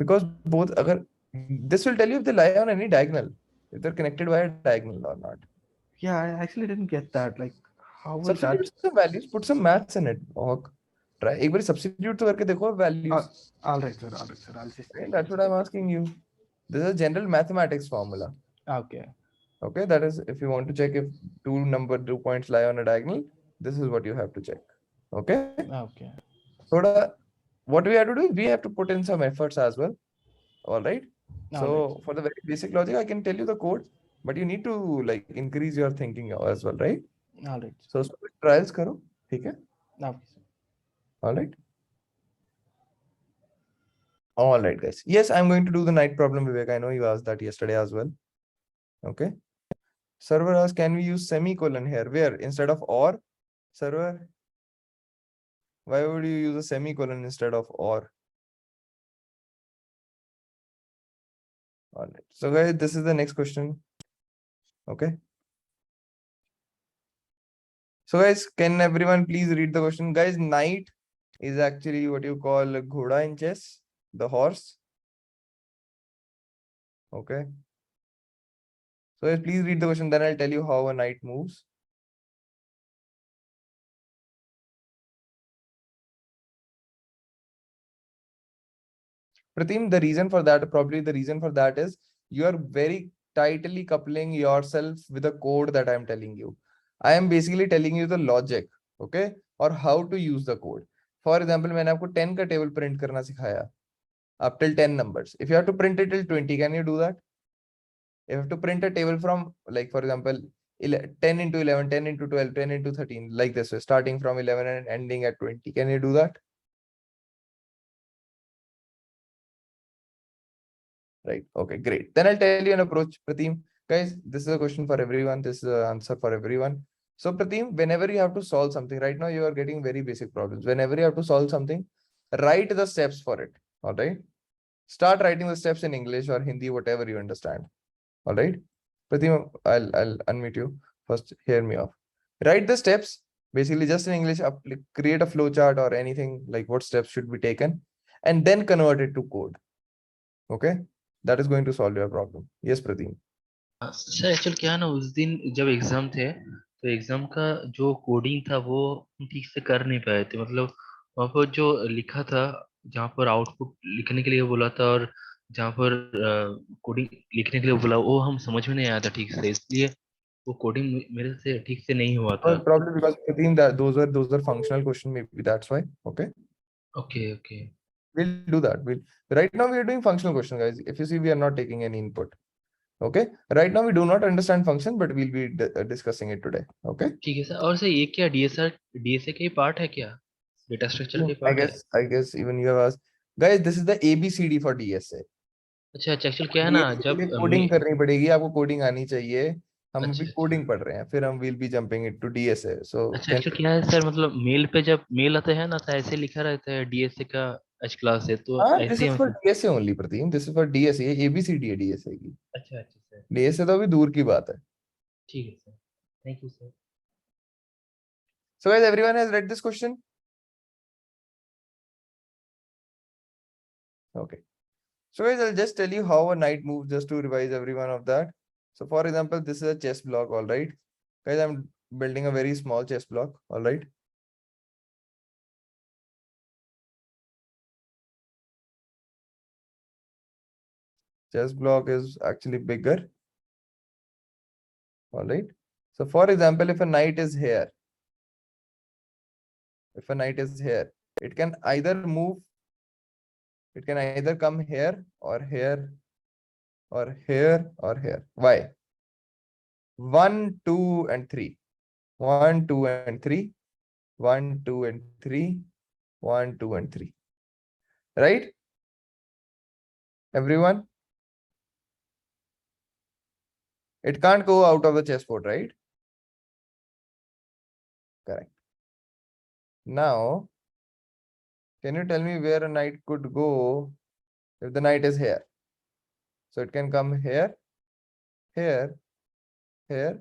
Because both, this will tell you if they lie on any diagonal, if they're connected by a diagonal or not. Yeah, I actually didn't get that. Like, how was that? Substitute some values, put some maths in it. Try. एक बार substitute तो करके देखो values. All right, sir. I'll just. That's what I'm asking you. This is a general mathematics formula. Okay. Okay, that is if you want to check if 2 points lie on a diagonal, this is what you have to check. Okay. Okay. So what we have to do is we have to put in some efforts as well. All right. So for the very basic logic, I can tell you the code, but you need to like increase your thinking as well, right? All right. So trials karo, ठीक है? Okay. All right. All right, guys. Yes, I'm going to do the night problem, Vivek. I know you asked that yesterday as well. Okay. Server asks, can we use semicolon here? Where? Instead of or? Server? Why would you use a semicolon instead of or? All right. So guys, this is the next question. Okay. So guys, can everyone please read the question? Guys, knight is actually what you call a ghoda in chess, the horse. Okay. So guys, please read the question, then I'll tell you how a knight moves. Pratim, probably the reason for that is you are very tightly coupling yourself with the code that I'm telling you. I am basically telling you the logic, okay, or how to use the code. For example, मैंने आपको 10 का table print करना सिखाया, up till 10 numbers. If you have to print it till 20, can you do that? If you have to print a table from, like for example, 10 into 11, 10 into 12, 10 into 13, like this way, starting from 11 and ending at 20, can you do that? Right. Okay, great. Then I'll tell you an approach, Pratim. Guys, this is a question for everyone. This is an answer for everyone. So Pratim, whenever you have to solve something, right now you are getting very basic problems. Whenever you have to solve something, write the steps for it. All right. Start writing the steps in English or Hindi, whatever you understand. All right. Pratim, I'll unmute you. First, hear me off. Write the steps, basically just in English, create a flow chart or anything like what steps should be taken, and then convert it to code. Okay. That is going to solve your problem. Yes, Pradeep. Sir actual क्या ना उस दिन जब exam थे तो exam का जो coding था वो हम ठीक से कर नहीं पाए थे मतलब वहाँ पर जो लिखा था जहाँ पर आउटपुट लिखने के लिए बोला था और जहाँ पर कोडिंग लिखने के लिए बोला वो हम समझ में नहीं आया था ठीक से इसलिए वो कोडिंग मेरे से ठीक से नहीं हुआ था. Probably because Pradeep, those were functional question, maybe that's why. Okay. Okay. We'll do that. Right now we are doing functional question, guys. If you see, we are not taking any input. Okay. Right now we do not understand function, but we'll be discussing it today. Okay. ठीक है sir. और sir ये क्या DSA का ही part है क्या? Data structure के part है? I guess even you have asked. Guys, this is the ABCD for DSA. अच्छा एक्चुअल क्या है ना जब कोडिंग करनी पड़ेगी आपको, कोडिंग आनी चाहिए. हम अभी कोडिंग पढ़ रहे हैं, फिर हम will be jumping it to DSA. So अच्छा एक्चुअल क्या है सर मतलब मेल पे जब मेल आता है ना तो ऐसे लिखा रहता है DSA का H क्लास है तो this is for DSA only, Pradeep. This is for DSA. ABCD है DSA की. अच्छा सर. DSA तो अभी दूर की बात है. ठीक है sir. Thank you sir. So guys, everyone has read this question? Okay. So guys, I'll just tell you how a knight moves just to revise every one of that. So for example, this is a chess block, all right? Guys, I'm building a very small chess block, all right? Chess block is actually bigger. All right. So for example, if a knight is here, it can either move, it can either come here or here or here or here. Why? 1, 2, and 3. 1, 2, and 3. 1, 2, and 3. 1, 2, and 3. Right? Everyone? It can't go out of the chessboard, right? Correct. Now, can you tell me where a knight could go if the knight is here? So it can come here, here, here,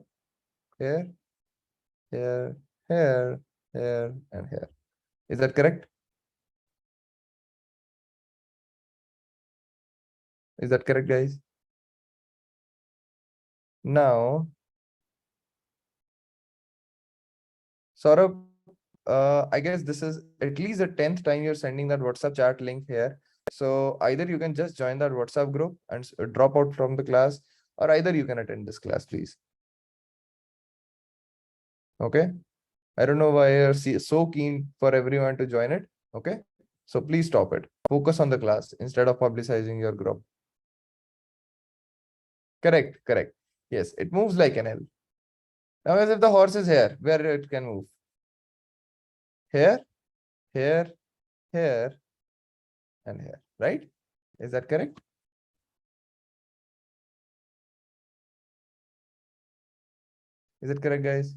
here, here, here, here, and here. Is that correct? Is that correct, guys? Now, Saurabh, I guess this is at least the 10th time you're sending that WhatsApp chat link here. So either you can just join that WhatsApp group and drop out from the class, or either you can attend this class, please. Okay. I don't know why you're so keen for everyone to join it. Okay. So please stop it. Focus on the class instead of publicizing your group. Correct, correct. Yes, it moves like an L. Now, as if the horse is here, where it can move? Here, here, here, and here, right? Is that correct? Is it correct, guys?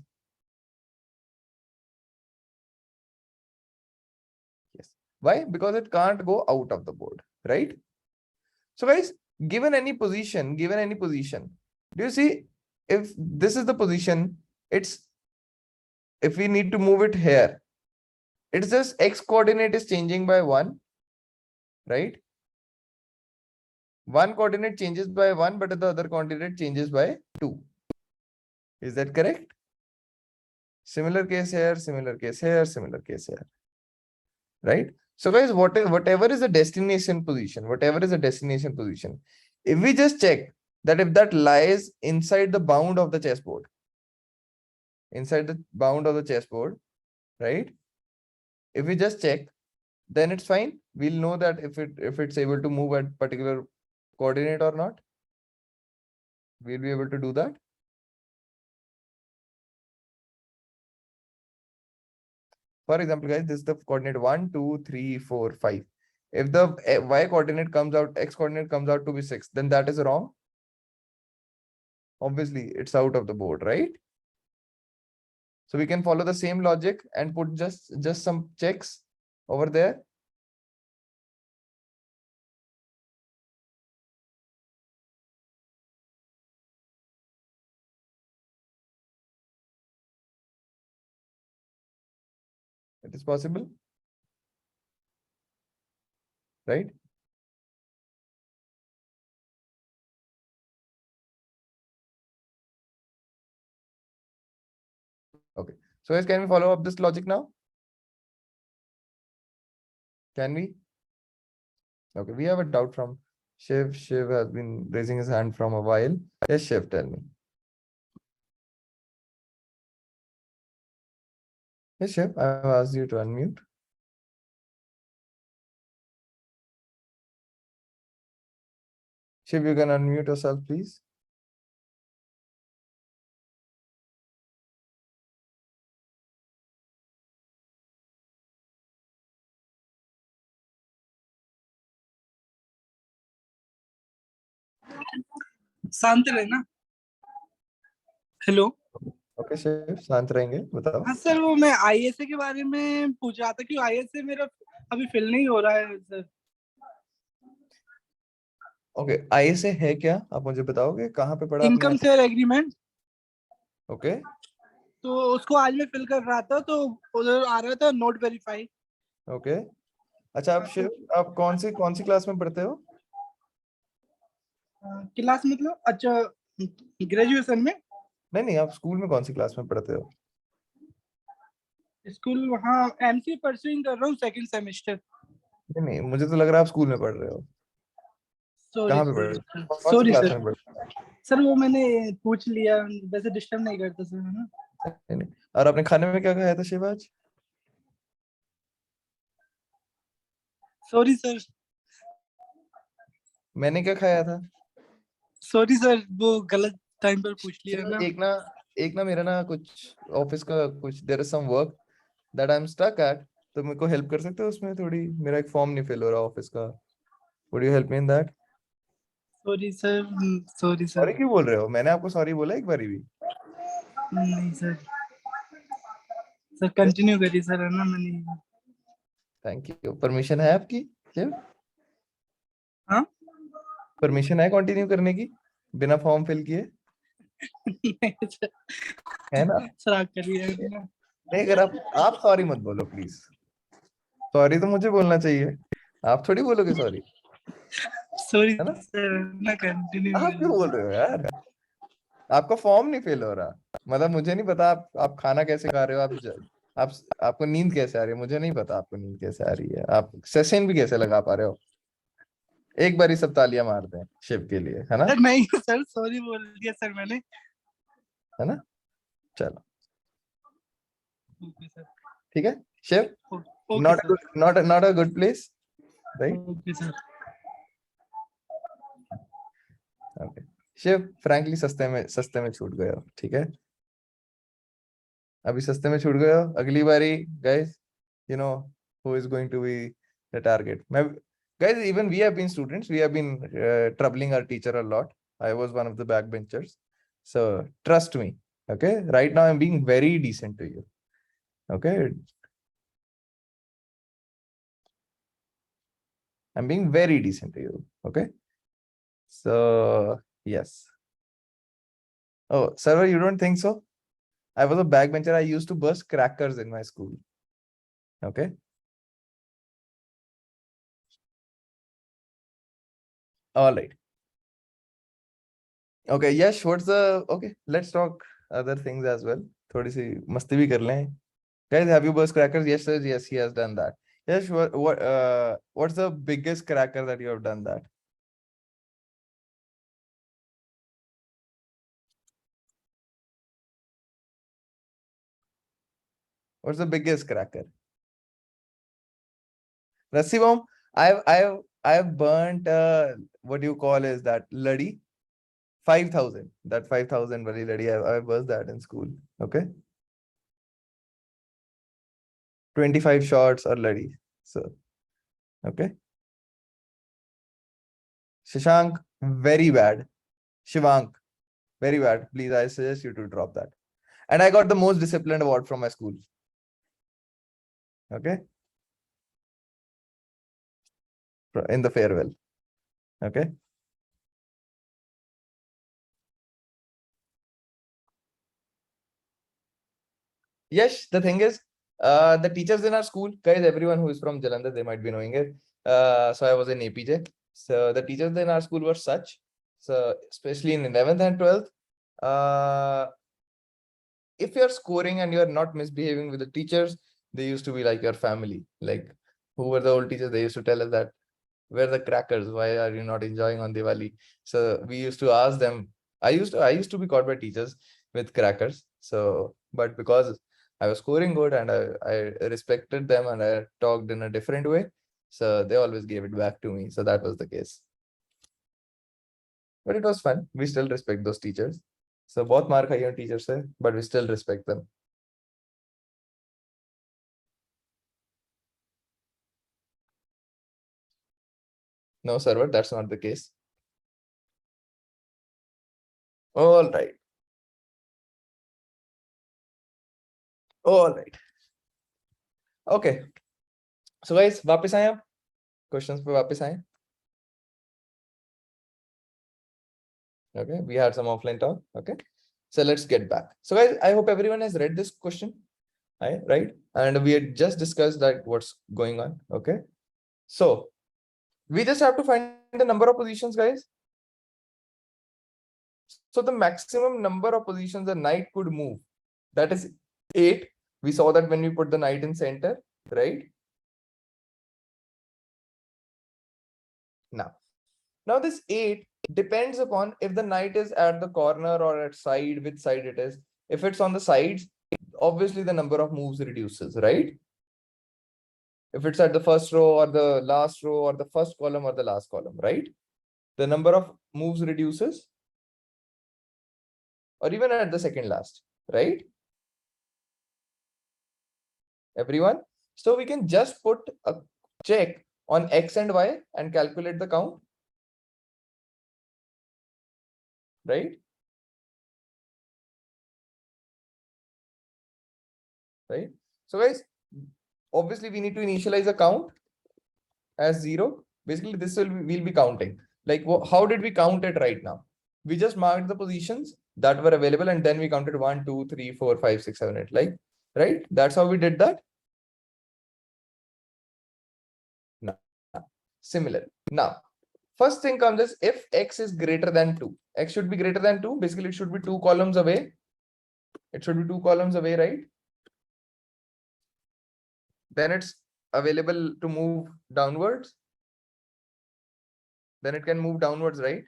Yes. Why? Because it can't go out of the board, right? So, guys, given any position, do you see if this is the position, if we need to move it here, it's just x coordinate is changing by 1, right? One coordinate changes by 1, but the other coordinate changes by 2. Is that correct? Similar case here, similar case here, similar case here. Right? So guys, whatever is the destination position, if we just check that if that lies inside the bound of the chessboard, right? If we just check, then it's fine. We'll know that if it's able to move at particular coordinate or not. We'll be able to do that. For example, guys, this is the coordinate 1, 2, 3, 4, 5. If the y coordinate comes out, x coordinate comes out to be 6, then that is wrong. Obviously, it's out of the board, right? So we can follow the same logic and put just some checks over there. It is possible, right? Okay. So guys, can we follow up this logic now? Can we? Okay, we have a doubt from Shiv. Shiv has been raising his hand from a while. Yes, Shiv, tell me. Yes, Shiv, I've asked you to unmute. Shiv, you can unmute yourself, please. शांत रहना। Hello. Okay Shiv, शांत रहेंगे, बताओ। हाँ sir, वो मैं ISA के बारे में पूछ रहा था कि आईएसए मेरा अभी फिल नहीं हो रहा है सर। ओके, आईएसए है क्या, आप मुझे बताओगे कहाँ पे पढ़ा आपने? Income share agreement. ओके, तो उसको आज मैं फिल कर रहा था, तो उधर आ रहा था नोट वेरीफाई। ओके। अच्छा, आप शिव, आप कौन सी क्लास में पढ़ते हो? क्लास मतलब? अच्छा, ग्रेजुएशन में। नहीं, आप स्कूल में कौन सी क्लास में पढ़ते हो? स्कूल वहाँ एमसी परस्यूइंग कर रहा हूँ, सेकंड सेमेस्टर। नहीं, मुझे तो लग रहा है आप स्कूल में पढ़ रहे हो। कहाँ पे पढ़ रहे हो? Sorry sir. सर वो मैंने पूछ लिया, वैसे डिस्टर्ब नहीं करता सर, है ना? नहीं। और आपने खाने में क्या खाया था शिव आज? Sorry sir. मैंने क्या खाया था? सॉरी सर, वो गलत टाइम पर पूछ लिया चलो, ना। एक ना मेरा ना कुछ ऑफिस का कुछ there is some work that I am stuck at, तो मेरे को हेल्प कर सकते हो उसमें थोड़ी? मेरा एक फॉर्म नहीं फिल हो रहा ऑफिस का, would you help me in that? Sorry sir, sorry sorry sir. क्यों बोल रहे हो? मैंने आपको सॉरी बोला एक बारी भी? नहीं सर, सर कंटिन्यू करिए सर, है ना, मैंने। Thank you. परमिशन है आपकी शिव? हाँ? परमिशन है कंटिन्यू करने की बिना फॉर्म फिल किए? नहीं सर, है ना? सर आप करिए ना। नहीं, अगर आप सॉरी मत बोलो प्लीज। सॉरी तो मुझे बोलना चाहिए, आप थोड़ी बोलोगे सॉरी, सॉरी है ना? सर, ना कंटिन्यू आप क्यों बोल रहे हो यार? आपका फॉर्म नहीं फिल हो रहा, मतलब मुझे नहीं पता आप खाना कैसे खा रहे हो, आप आपको नींद कैसे आ रही है, मुझे नहीं पता आपको नींद कैसे आ रही है, आप सेशन भी कैसे लगा पा रहे हो। एक बार ही सब तालियां मारते हैं शिव के लिए, है ना? नहीं सर, सॉरी बोल दिया सर मैंने। है ना? चलो ओके सर। ठीक है Shiv, okay not sir. Not a good place, right? Okay sir. Okay Shiv, frankly सस्ते में छूट गए हो, ठीक है? अभी सस्ते में छूट गए हो, अगली बारी guys you know who is going to be the target. मैं guys, even we have been students, we have been troubling our teacher a lot. I was one of the backbenchers, so trust me, okay? Right now I'm being very decent to you, okay? I'm being very decent to you, okay? So yes. Oh Sarvar, you don't think so? I was a backbencher. I used to burst crackers in my school, okay? All right. Okay, Yash, what's the okay? Let's talk other things as well. थोड़ी सी मस्ती भी कर लें. Guys, have you burst crackers? Yes, sir. Yes, he has done that. Yash, what's the biggest cracker that you have done that? What's the biggest cracker? Rassivam, I've burnt what do you call is that ladi? 5,000. That 5,000 wali ladi. I burst that in school. Okay. 25 shots or ladi. So okay. Shashank, very bad. Shivank, very bad. Please, I suggest you to drop that. And I got the most disciplined award from my school. Okay. In the farewell. Okay. Yes, the thing is, the teachers in our school, guys, everyone who is from Jalandhar, they might be knowing it. So I was in APJ. So the teachers in our school were such. So especially in 11th and 12th, if you're scoring and you're not misbehaving with the teachers, they used to be like your family. Like who were the old teachers? They used to tell us that, where the crackers? Why are you not enjoying on Diwali? So we used to ask them. I used to be caught by teachers with crackers. So, but because I was scoring good and I respected them and I talked in a different way, so they always gave it back to me. So that was the case. But it was fun. We still respect those teachers. So बहुत मार खाई हैं teachers से, but we still respect them. No, Server, that's not the case. All right. All right. Okay. So guys, वापस आए आप? Questions पे वापस आए? Okay, we had some offline talk. Okay, so let's get back. So guys, I hope everyone has read this question, right? And we had just discussed that what's going on. Okay, so we just have to find the number of positions, guys. So the maximum number of positions a knight could move, that is 8. We saw that when we put the knight in center, right? Now this 8 depends upon if the knight is at the corner or at side, which side it is. If it's on the sides, obviously the number of moves reduces, right? If it's at the first row or the last row or the first column or the last column, right? The number of moves reduces. or even at the second last, right? Everyone? So we can just put a check on X and Y and calculate the count, right? Right? So guys, obviously we need to initialize a count as 0. Basically, this we'll be counting. Like, how did we count it right now? We just marked the positions that were available and then we counted 1, 2, 3, 4, 5, 6, 7, 8. Like, right? That's how we did that. No. Similar. Now, first thing comes is if X is greater than 2. X should be greater than 2. Basically, it should be 2 columns away. It should be 2 columns away, right? Then it's available to move downwards. Then it can move downwards, right?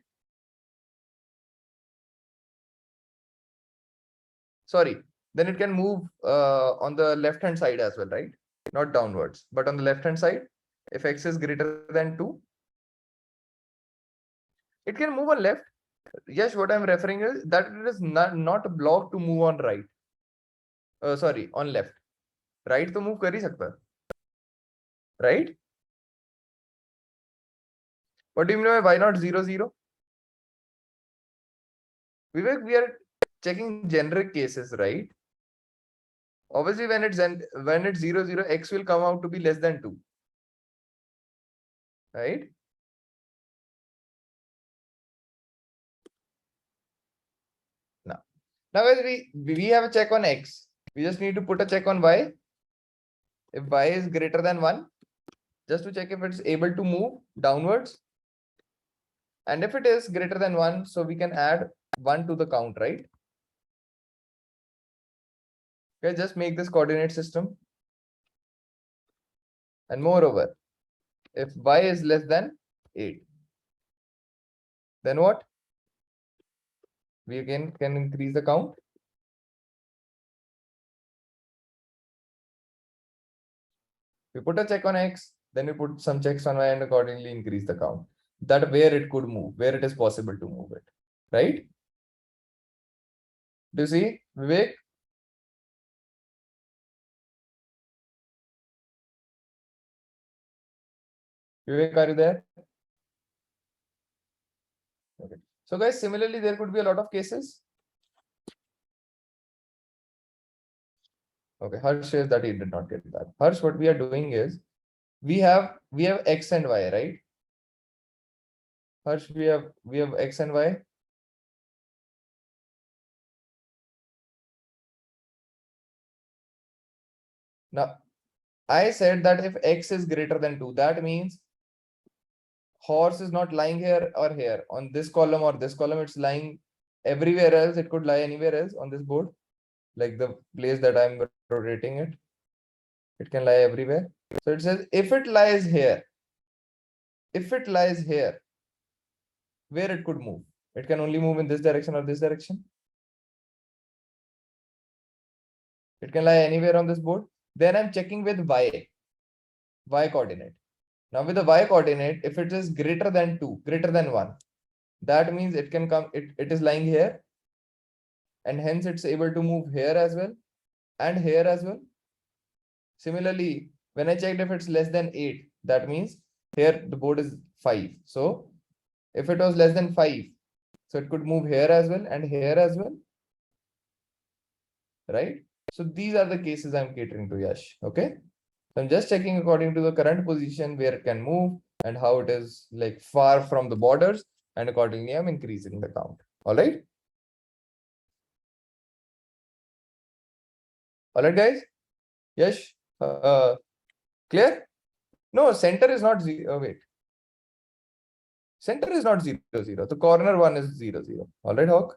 Sorry, then it can move on the left hand side as well, right? Not downwards, but on the left hand side, if X is greater than 2, it can move on left. Yes, what I'm referring is that it is not blocked to move on right. Sorry, on left. Right to move kar hi sakta. Right? What do you mean by why not 0, 0? Vivek, we are checking generic cases, right? Obviously, when it's 0, 0, X will come out to be less than 2. Right? Now guys, we have a check on X. We just need to put a check on Y. If Y is greater than 1, just to check if it's able to move downwards. And if it is greater than 1, so we can add 1 to the count, right? Okay, just make this coordinate system. And moreover, if Y is less than 8, then what? We again can increase the count. We put a check on X, then we put some checks on Y and accordingly increase the count. That where it could move, where it is possible to move it, right? Do you see, Vivek? Vivek, are you there? Okay. So guys, similarly, there could be a lot of cases. Okay, Harsh says that he did not get that. Harsh, what we are doing is we have X and Y, right? Harsh, we have X and Y. Now, I said that if X is greater than 2, that means horse is not lying here or here on this column or this column. It's lying everywhere else. It could lie anywhere else on this board, like the place that I'm rotating it. It can lie everywhere. So it says if it lies here, where it could move. It can only move in this direction or this direction. It can lie anywhere on this board. Then I'm checking with Y coordinate. Now with the Y coordinate, if it is greater than 2, greater than 1, that means it can come, it is lying here. And hence it's able to move here as well and here as well. Similarly, when I checked if it's less than 8, that means here the board is 5. So if it was less than 5, so it could move here as well and here as well. Right? So these are the cases I'm catering to, Yash. Okay. So I'm just checking according to the current position where it can move and how it is like far from the borders, and accordingly I'm increasing the count. All right. All right, guys. Yes. Clear? No, center is not 0. Wait. Center is not 0, 0. The corner one is 0, 0. All right, Hawk.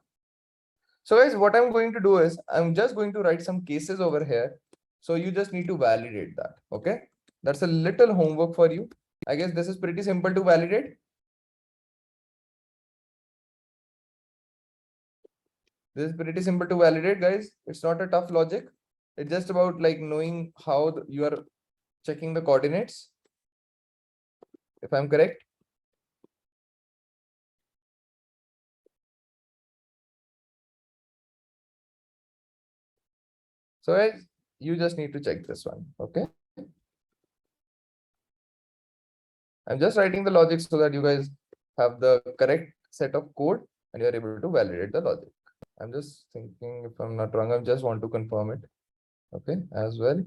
So guys, what I'm going to do is I'm just going to write some cases over here. So you just need to validate that. Okay. That's a little homework for you. I guess this is pretty simple to validate. This is pretty simple to validate, guys. It's not a tough logic. It's just about like knowing how you are checking the coordinates. If I'm correct. So guys, you just need to check this one. Okay. I'm just writing the logic so that you guys have the correct set of code and you're able to validate the logic. I'm just thinking, if I'm not wrong, I just want to confirm it. Okay, as well.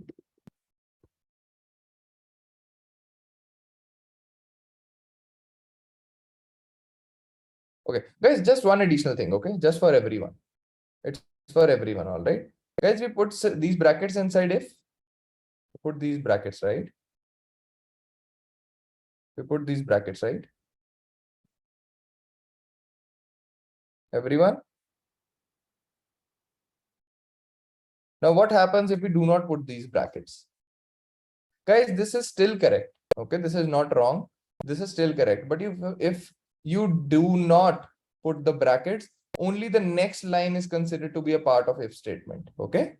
Okay, guys, just one additional thing. Okay, just for everyone. It's for everyone. All right, guys, we put these brackets inside if. Put these brackets, right? We put these brackets, right? Everyone. Now, what happens if we do not put these brackets? Guys, this is still correct. Okay, this is not wrong. This is still correct. But if you do not put the brackets, only the next line is considered to be a part of if statement. Okay.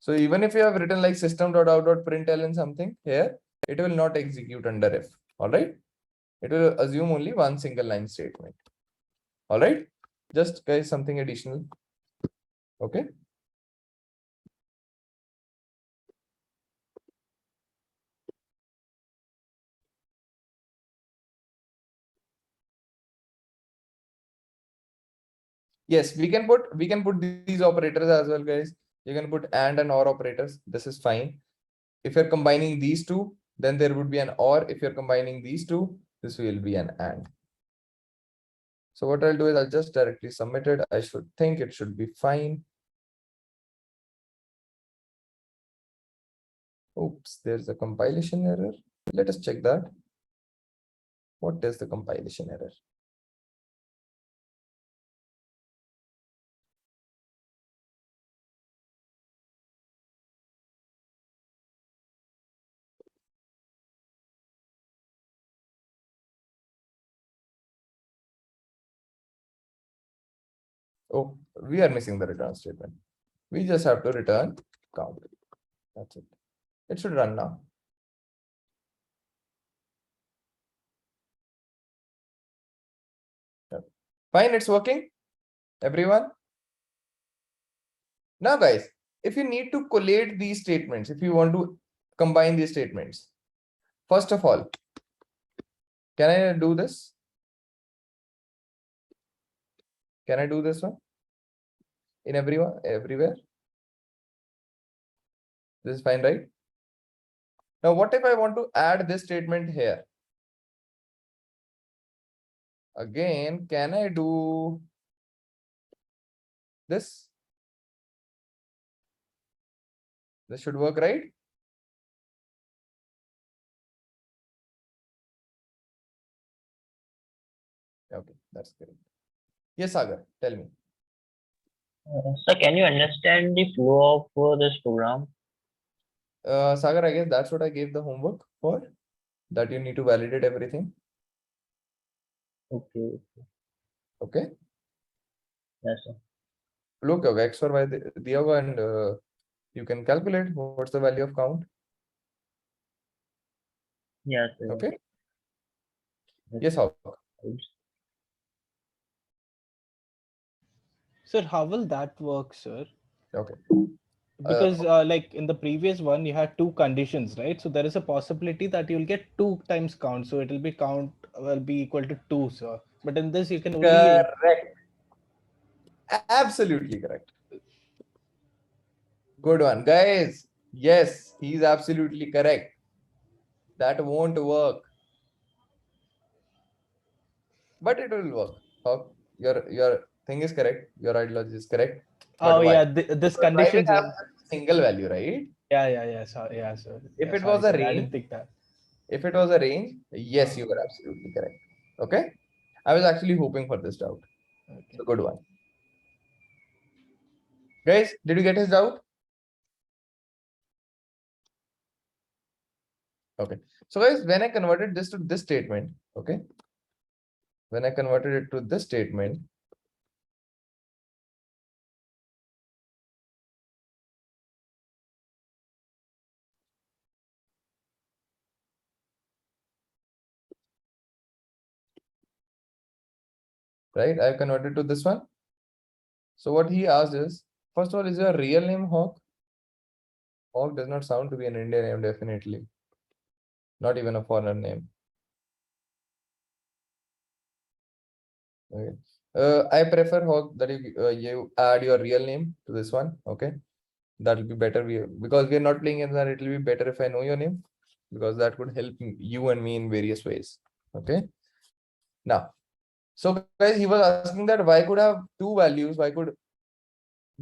So even if you have written like system.out.println something here, it will not execute under if. All right. It will assume only one single line statement. All right. Just guys, something additional. Okay. Yes, we can put these operators as well, guys. You can put and or operators. This is fine. If you're combining these two, then there would be an or. If you're combining these two, this will be an and. So what I'll do is I'll just directly submit it. I should think it should be fine. Oops, there's a compilation error. Let us check that. What is the compilation error? Oh, we are missing the return statement. We just have to return count. That's it. It should run now. Yep. Fine, it's working. Everyone. Now, guys, if you need to collate these statements, if you want to combine these statements, first of all, can I do this? Can I do this one? In everywhere? This is fine, right? Now, what if I want to add this statement here? Again, can I do this? This should work, right? Okay, that's great. Yes, Sagar, tell me. Sir, can you understand the flow of this program? Sagar, I guess that's what I gave the homework for, that you need to validate everything. Okay. Okay. Yes, sir. Look, X or Y दिया हुआ and you can calculate what's the value of count. Yes, sir. Okay. Yes, how? Sir, how will that work, sir? Okay. Because like in the previous one, you had two conditions, right? So there is a possibility that you'll get 2 times count. So it will be count will be equal to 2, sir. But in this, you can only. Correct. Absolutely correct. Good one, guys. Yes, he's absolutely correct. That won't work. But it will work. Oh, your thing is correct. Your ideology is correct. But Oh why? yeah, this condition. Have a single value, right? Yeah, sir. Yeah, sir. If Yeah, it was a sorry, I range, didn't think that. if it was a range, yes, you were absolutely correct. Okay. I was actually hoping for this doubt. Okay. So good one. Guys, did you get his doubt? Okay. So guys, when I converted this to this statement, okay. When I converted it to this statement, right? I've converted to this one. So what he asked is, First of all, is your real name Hawk? Hawk does not sound to be an Indian name, definitely. Not even a foreigner name. Okay. I prefer Hawk that you add your real name to this one. Okay. That will be better. Because we are not playing in that, it will be better if I know your name, because that would help you and me in various ways. Okay. Now, so guys, he was asking that why could have two values, why could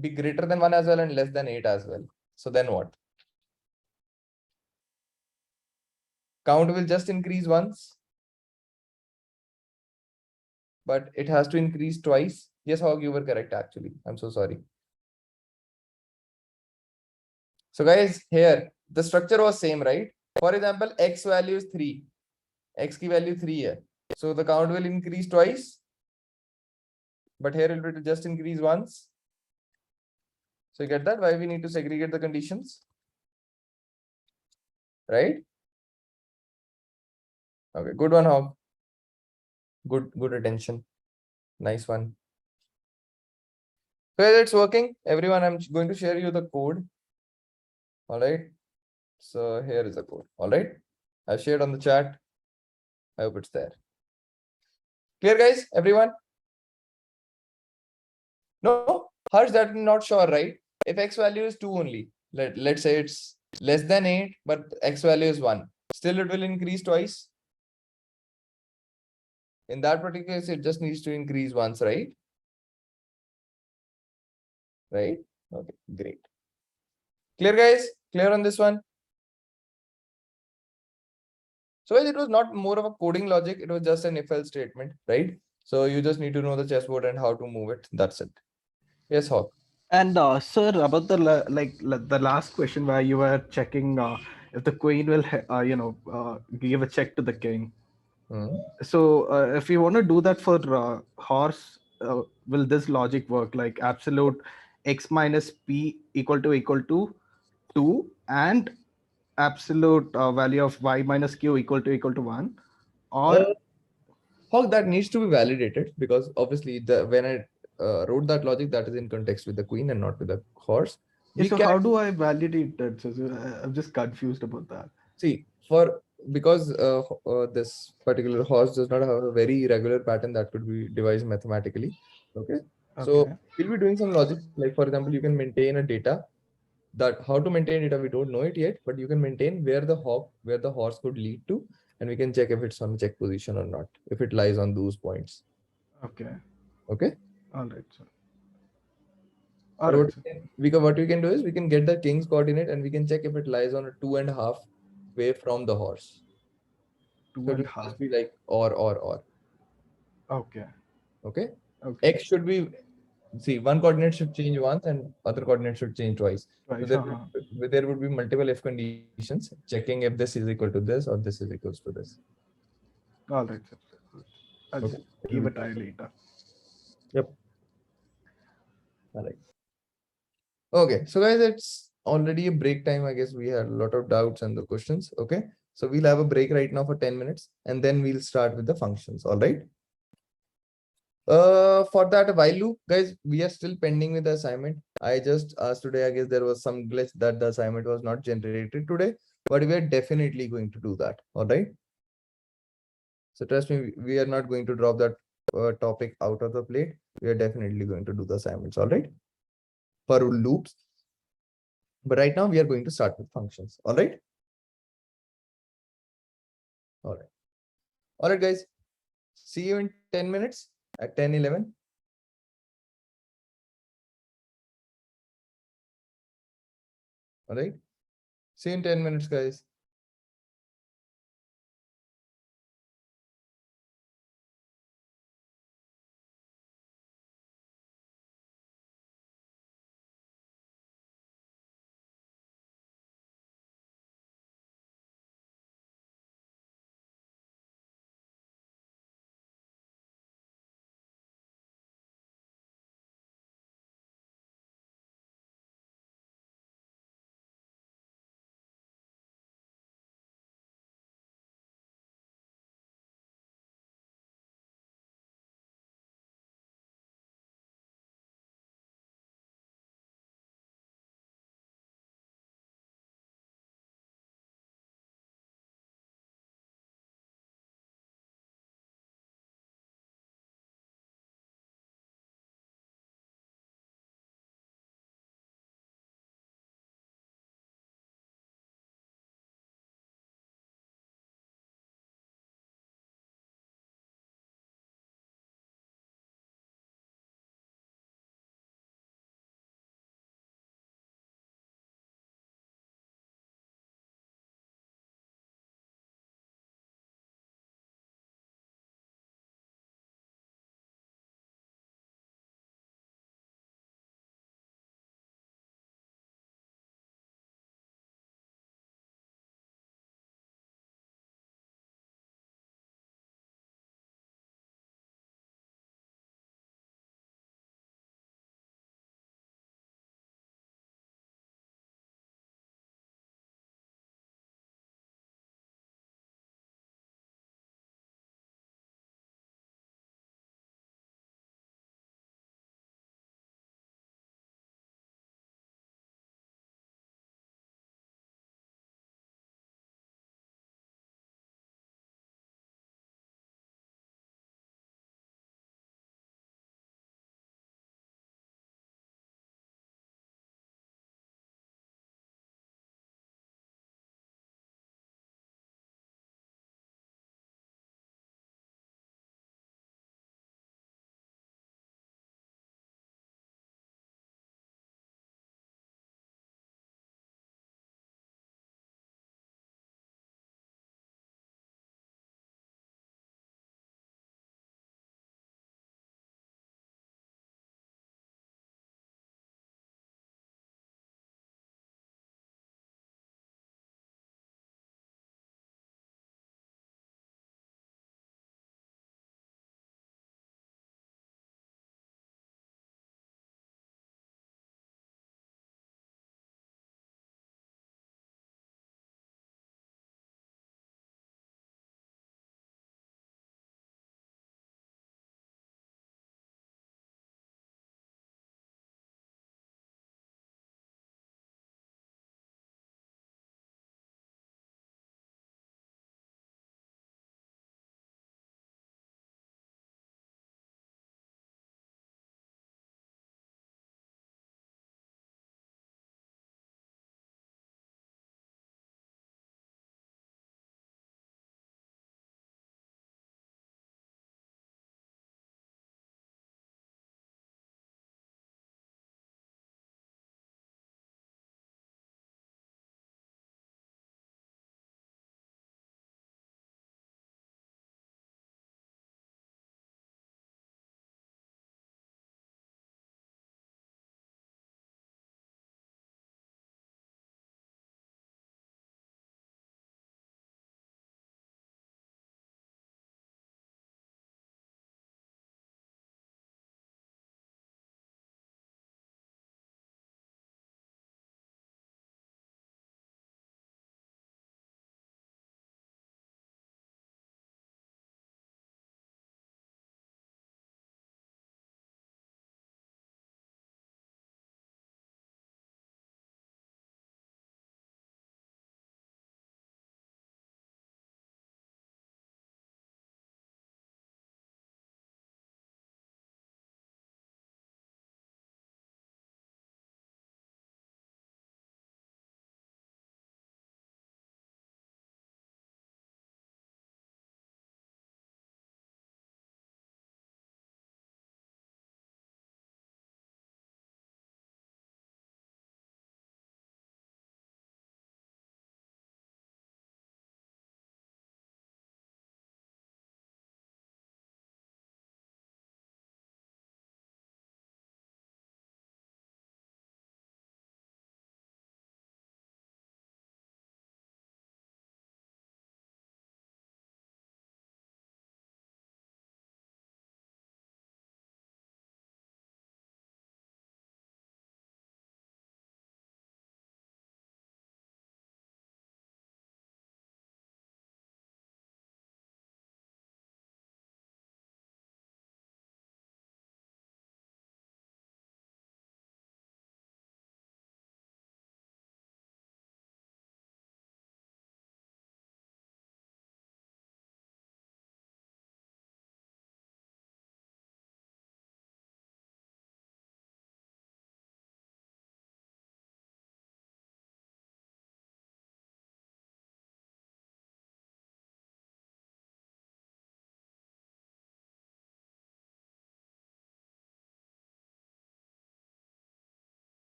be greater than 1 as well and less than 8 as well. So then what? Count will just increase once, but it has to increase twice. Yes, Hog, you were correct actually. I'm so sorry. So guys, here the structure was same, right? For example, x value is 3. X key value 3 here. So the count will increase twice, but here it will just increase once. So you get that? Why we need to segregate the conditions, right? Okay, good one, Hog. Good attention. Nice one. So it's working. Everyone, I'm going to share you the code. All right. So here is the code. All right. I shared on the chat. I hope it's there. Clear, guys? Everyone? No, Harsh, that I'm not sure, right? If x value is 2 only, let's say it's less than 8, but x value is 1. Still, it will increase twice. In that particular case, it just needs to increase once, right? Right? Okay, great. Clear, guys? Clear on this one? So it was not more of a coding logic. It was just an if-else statement, right? So you just need to know the chessboard and how to move it. That's it. Yes, Hawk. And sir, about the the last question where you were checking if the queen will give a check to the king. So if you want to do that for horse, will this logic work? Like absolute x minus p equal to 2 and absolute value of y minus q equal to 1, or Hawk, that needs to be validated, because obviously when I wrote that logic, that is in context with the queen and not with the horse. so how do I validate that? So I'm just confused about that. See, because this particular horse does not have a very regular pattern that could be devised mathematically. Okay. So Okay. we'll be doing some logic. Like for example, you can maintain a data. That how to maintain data, we don't know it yet, but you can maintain where the horse could lead to, and we can check if it's on check position or not, if it lies on those points. Okay. Okay. All right, sir. Or what we can do is we can get the king's coordinate and we can check if it lies on a 2.5 way from the horse. Two So it and will half. just be like or. Okay. Okay. Okay. X should be, see, one coordinate should change once and other coordinate should change twice. Twice, So there would be multiple if conditions checking if this is equal to this or this is equals to this. All right, sir. I'll Okay. just give a try later. Yep. All right. Okay, so guys, it's already a break time. I guess we had a lot of doubts and the questions. Okay, so we'll have a break right now for 10 minutes and then we'll start with the functions. All right. For that while loop, guys, we are still pending with the assignment. I just asked today, I guess there was some glitch that the assignment was not generated today, but we are definitely going to do that. All right. So trust me, we are not going to drop that topic out of the plate. We are definitely going to do the assignments. All right. For loops. But right now we are going to start with functions. All right. All right. All right, guys. See you in 10 minutes at 10:11. All right. See you in 10 minutes, guys.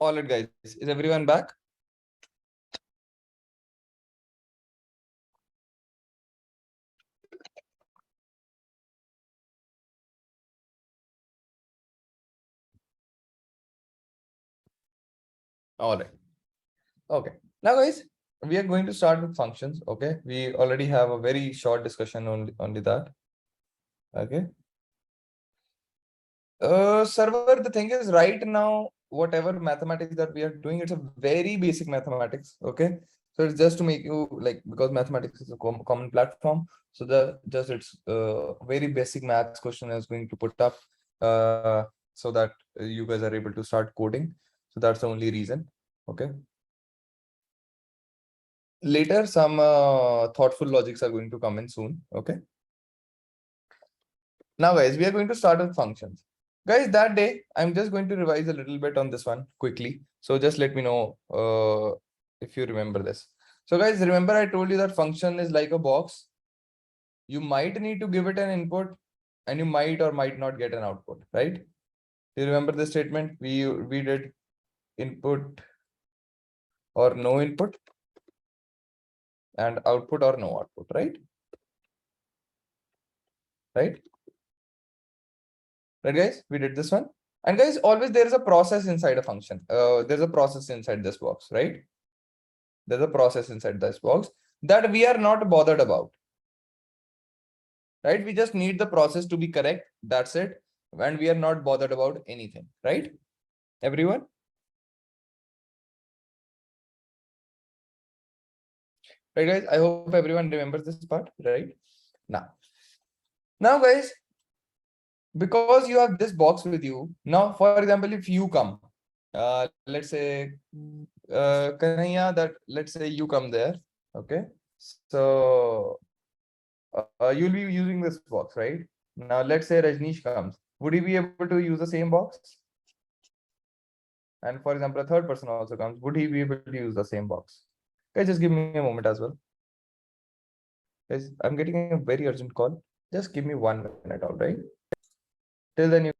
All right, guys. Is everyone back? All right. Okay. Now, guys, we are going to start with functions. Okay. We already have a very short discussion on only that. Okay. Server, the thing is, right now, whatever mathematics that we are doing, it's a very basic mathematics. Okay. So it's just to make you like, because mathematics is a common platform. So just it's very basic maths question is going to put up so that you guys are able to start coding. So that's the only reason. Okay. Later, some thoughtful logics are going to come in soon. Okay. Now, guys, we are going to start with functions. Guys, that day, I'm just going to revise a little bit on this one quickly. So just let me know if you remember this. So guys, remember I told you that function is like a box. You might need to give it an input and you might or might not get an output, right? Do you remember this statement? We did input or no input and output or no output, right? Right? Right, guys? We did this one. And guys, always there is a process inside a function. There's a process inside this box, right? There's a process inside this box that we are not bothered about. Right? We just need the process to be correct. That's it. And we are not bothered about anything, right? Everyone? Right, guys? I hope everyone remembers this part, right? Now, guys, because you have this box with you, now, for example, if you come, let's say, Kanhaiya, that let's say you come there, okay? So you'll be using this box, right? Now, let's say Rajneesh comes. Would he be able to use the same box? And for example, a third person also comes. Would he be able to use the same box? Guys, just give me a moment as well. Guys, I'm getting a very urgent call. Just give me 1 minute, all right? Till then, you.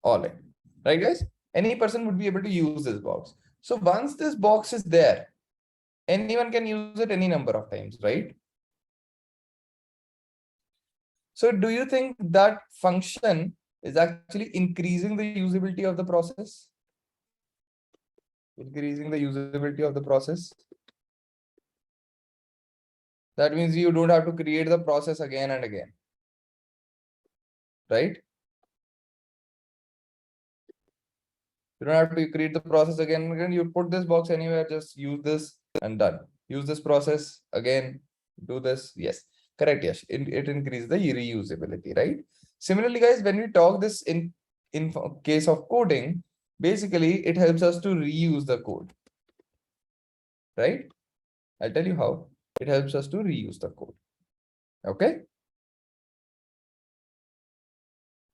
All right, guys? Any person would be able to use this box. So once this box is there, anyone can use it any number of times, right? So do you think that function is actually increasing the usability of the process? Increasing the usability of the process? That means you don't have to create the process again and again, right? You don't have to create the process again and again. You put this box anywhere, just use this and done. Use this process again, do this. Yes, correct. Yes, it increases the reusability, right? Similarly, guys, when we talk this in case of coding, basically it helps us to reuse the code, right? I'll tell you how. It helps us to reuse the code. Okay.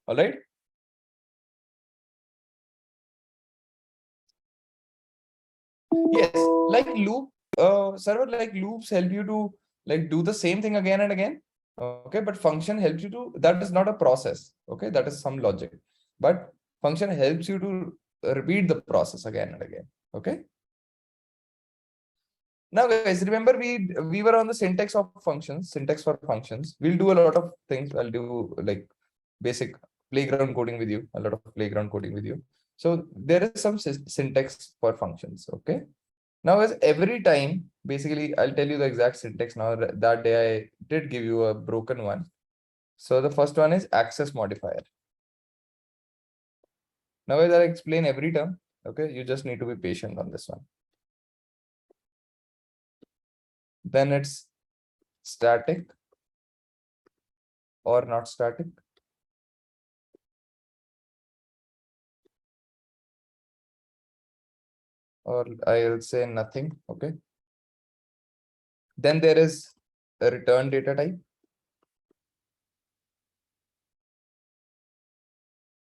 All right. Yes, like loop server, like loops help you to like do the same thing again and again. Okay, but function helps you to, that is not a process. Okay, that is some logic, but function helps you to repeat the process again and again. Okay. Now, guys, remember we were on the syntax of functions, syntax for functions. We'll do a lot of things. I'll do like basic playground coding with you, a lot of playground coding with you. So there is some syntax for functions. Okay. Now, as every time, basically, I'll tell you the exact syntax now. That day I did give you a broken one. So the first one is access modifier. Now, as I explain every term, okay, you just need to be patient on this one. Then it's static or not static. Or I'll say nothing. Okay. Then there is a return data type.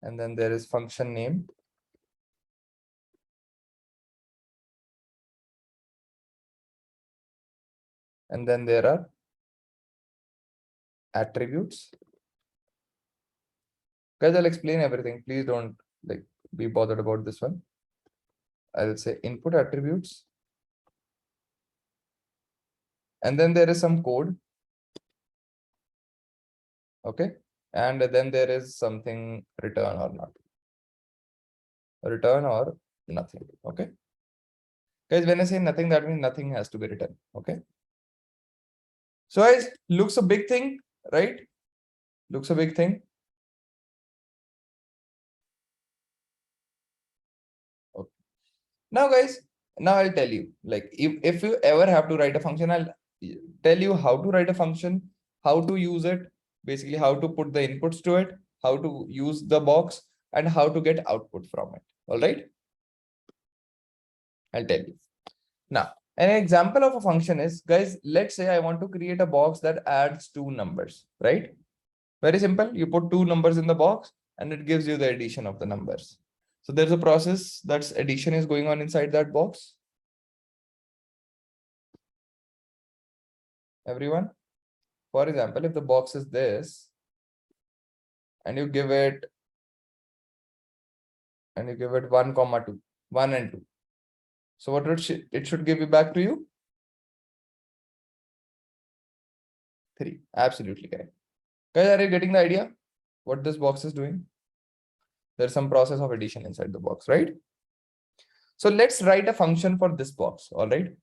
And then there is function name. And then there are attributes. Guys, I'll explain everything. Please don't like be bothered about this one. I'll say input attributes. And then there is some code. Okay. And then there is something return or not. Return or nothing. Okay. Guys, when I say nothing, that means nothing has to be written. Okay. So guys, looks a big thing, right? Looks a big thing. Okay. Now guys, now I'll tell you, like if you ever have to write a function, I'll tell you how to write a function, how to use it, basically how to put the inputs to it, how to use the box, and how to get output from it. All right. I'll tell you. Now, an example of a function is, guys, let's say I want to create a box that adds 2 numbers, right? Very simple. You put 2 numbers in the box and it gives you the addition of the numbers. So there's a process that's addition is going on inside that box. Everyone, for example, if the box is this and you give it 1, 2, 1 and 2. So what it should give you back to you? 3. Absolutely correct. Guys, are you getting the idea what this box is doing? There's some process of addition inside the box, right? So let's write a function for this box. All right.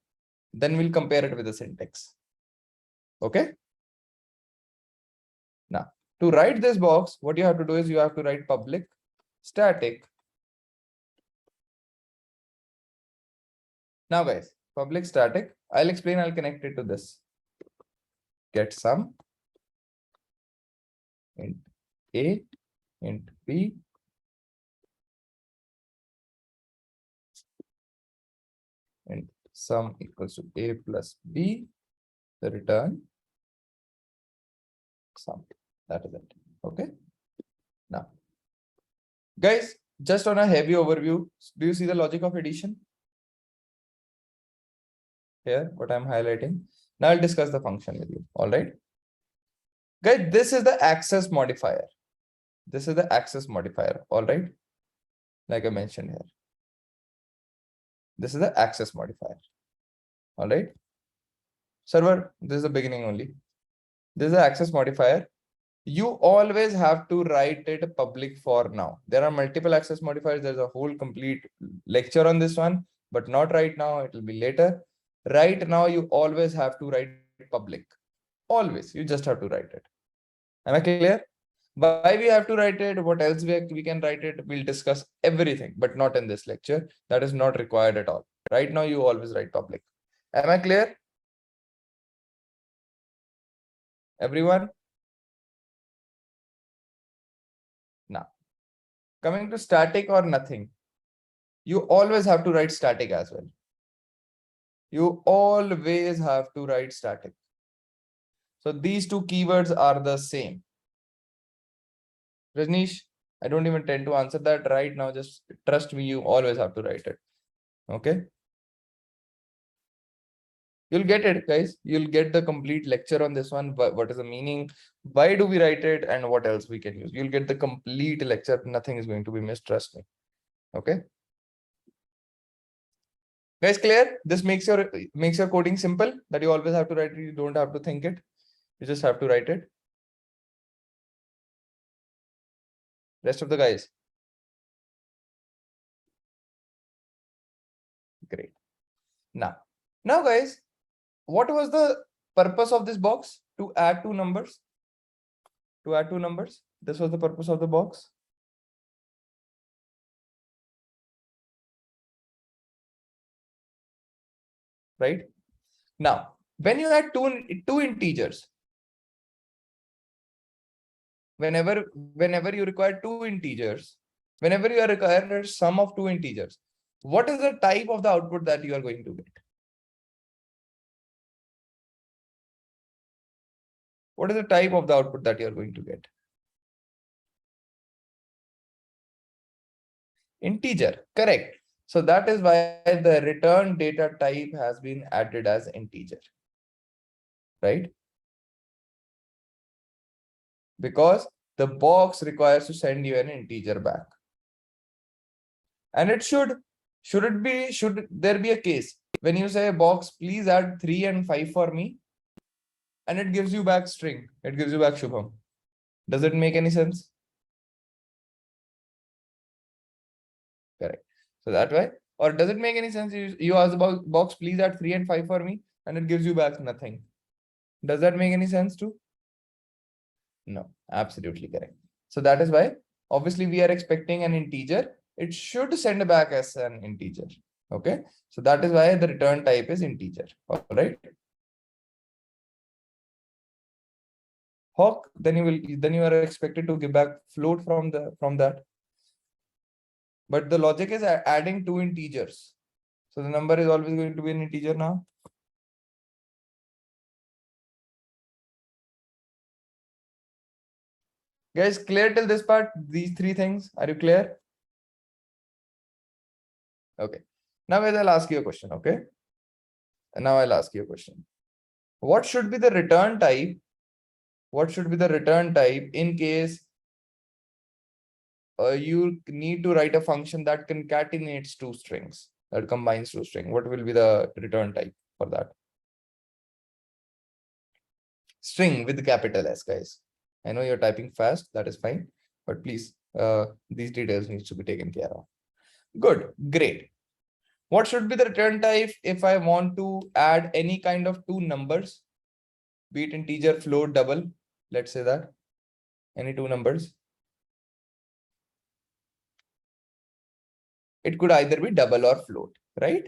Then we'll compare it with the syntax. Okay. Now, to write this box, what you have to do is you have to write public static. Now guys, public static, I'll explain, I'll connect it to this. Get sum int A, int B, and sum equals to A plus B, the return sum. That is it. Okay. Now, guys, just on a heavy overview, do you see the logic of addition? Here, what I'm highlighting. Now I'll discuss the function with you. All right. Guys, this is the access modifier. This is the access modifier. All right. Like I mentioned here. This is the access modifier. All right. Server, this is the beginning only. This is the access modifier. You always have to write it public for now. There are multiple access modifiers. There's a whole complete lecture on this one, but not right now. It will be later. Right now, you always have to write public. Always. You just have to write it. Am I clear? Why we have to write it? What else we can write it? We'll discuss everything, but not in this lecture. That is not required at all. Right now, you always write public. Am I clear? Everyone? Now, coming to static or nothing, you always have to write static as well. You always have to write static. So these two keywords are the same. Rajneesh, I don't even tend to answer that right now. Just trust me, you always have to write it. Okay. You'll get it, guys. You'll get the complete lecture on this one. What is the meaning? Why do we write it? And what else we can use? You'll get the complete lecture. Nothing is going to be missed. Trust me. Okay. Guys, clear? This makes your coding simple, that you always have to write it. You don't have to think it. You just have to write it. Rest of the guys. Great. Now guys, what was the purpose of this box? To add 2 numbers. To add 2 numbers. This was the purpose of the box. Right? Now, when you add two integers, whenever you require 2 integers, whenever you require a sum of 2 integers, what is the type of the output that you are going to get? what is the type of the output that you're going to get? Integer, correct. So that is why the return data type has been added as integer, right? Because the box requires to send you an integer back. And it should there be a case when you say box, please add 3 and 5 for me, and it gives you back string, it gives you back Shubham. Does it make any sense? Correct. So that way, or does it make any sense? You ask about box, please add 3 and 5 for me, and it gives you back nothing. Does that make any sense too? No, absolutely correct. So that is why, obviously, we are expecting an integer. It should send back as an integer. Okay. So that is why the return type is integer. All right. Hawk, then you are expected to give back float from that. But the logic is adding 2 integers. So the number is always going to be an integer now. Guys, clear till this part, these 3 things? Are you clear? Okay. Now I'll ask you a question, okay? And now I'll ask you a question. What should be the return type? What should be the return type in case you need to write a function that concatenates 2 strings, that combines 2 strings? What will be the return type for that? String with capital S, guys. I know you're typing fast, that is fine, but please, these details needs to be taken care of. Good, great. What should be the return type if I want to add any kind of 2 numbers, be it integer, float, double, let's say that, any 2 numbers? It could either be double or float, right?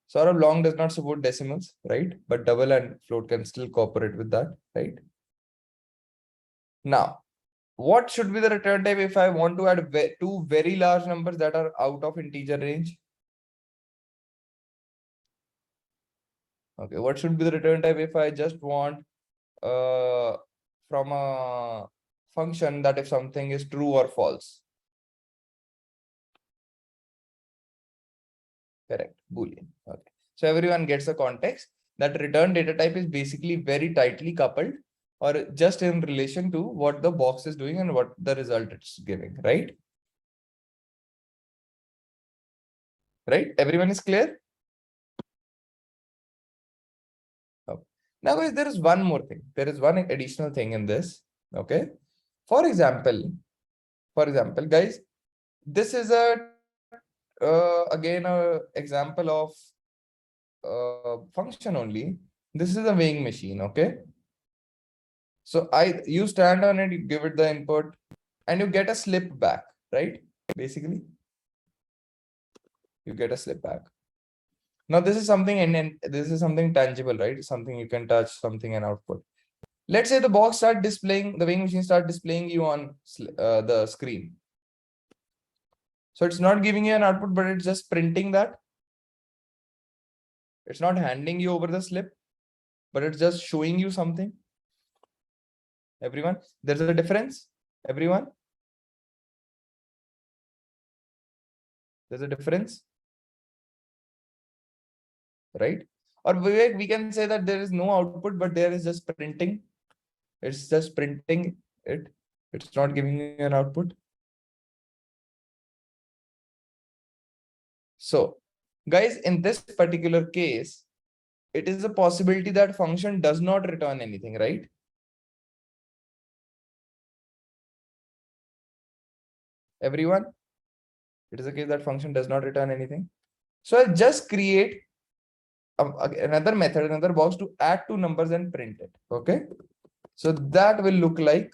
Sort of long does not support decimals, right? But double and float can still cooperate with that, right? Now, what should be the return type if I want to add 2 very large numbers that are out of integer range? Okay, what should be the return type if I just want from a function that if something is true or false? Correct, Boolean. Okay. So everyone gets the context that return data type is basically very tightly coupled or just in relation to what the box is doing and what the result it's giving, right? Right? Everyone is clear? Okay. Now, guys, there is one more thing. There is one additional thing in this. Okay. For example, guys, this is again a example of function only. This is a weighing machine. Okay. So you stand on it, you give it the input, and you get a slip back, right? Basically, you get a slip back. Now this is something and this is something tangible, right? Something you can touch, something an output. Let's say the box start displaying, the weighing machine start displaying you on the screen. So it's not giving you an output, but it's just printing that. It's not handing you over the slip, but it's just showing you something. Everyone, there's a difference. Everyone, there's a difference, right? Or we can say that there is no output, but there is just printing. It's just printing it. It's not giving you an output. So, guys, in this particular case, it is a possibility that function does not return anything, right? Everyone, it is a case that function does not return anything. So I'll just create another method, another box to add 2 numbers and print it. Okay. So that will look like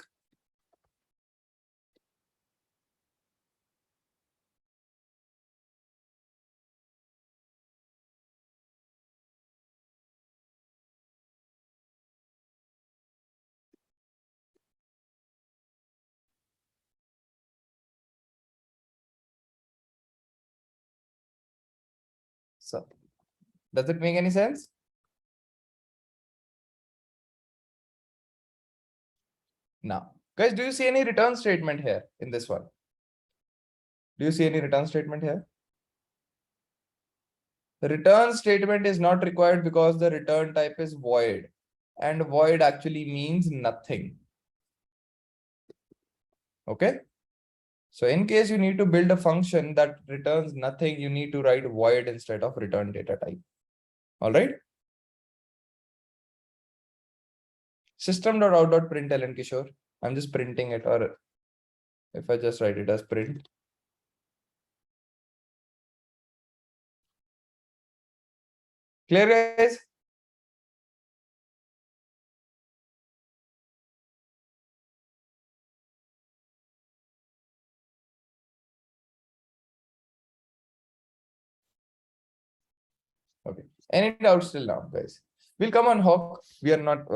so. Does it make any sense? Now, guys, do you see any return statement here in this one? Do you see any return statement here? The return statement is not required because the return type is void, and void actually means nothing. Okay. So in case you need to build a function that returns nothing, you need to write void instead of return data type. All right. System.out.println, Kishore. I'm just printing it, or if I just write it as print. Clear, guys? Okay. Any doubts till now, guys? We'll come on Hawk. We are not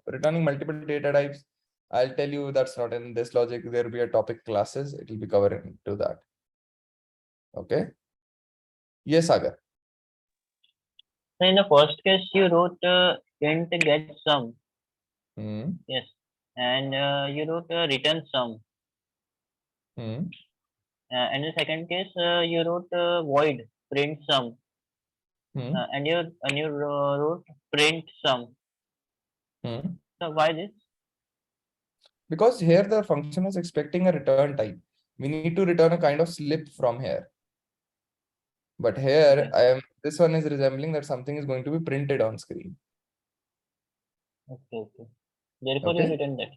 returning multiple data types. I'll tell you that's not in this logic. There will be a topic classes. It will be covering to that. Okay. Yes, Sagar. So in the first case, you wrote print get sum. Yes. And you wrote return sum. And in the second case, you wrote void print sum. And you wrote print sum. So why this? Because here the function is expecting a return type. We need to return a kind of slip from here. But here this one is resembling that something is going to be printed on screen. Okay. Therefore, you return that.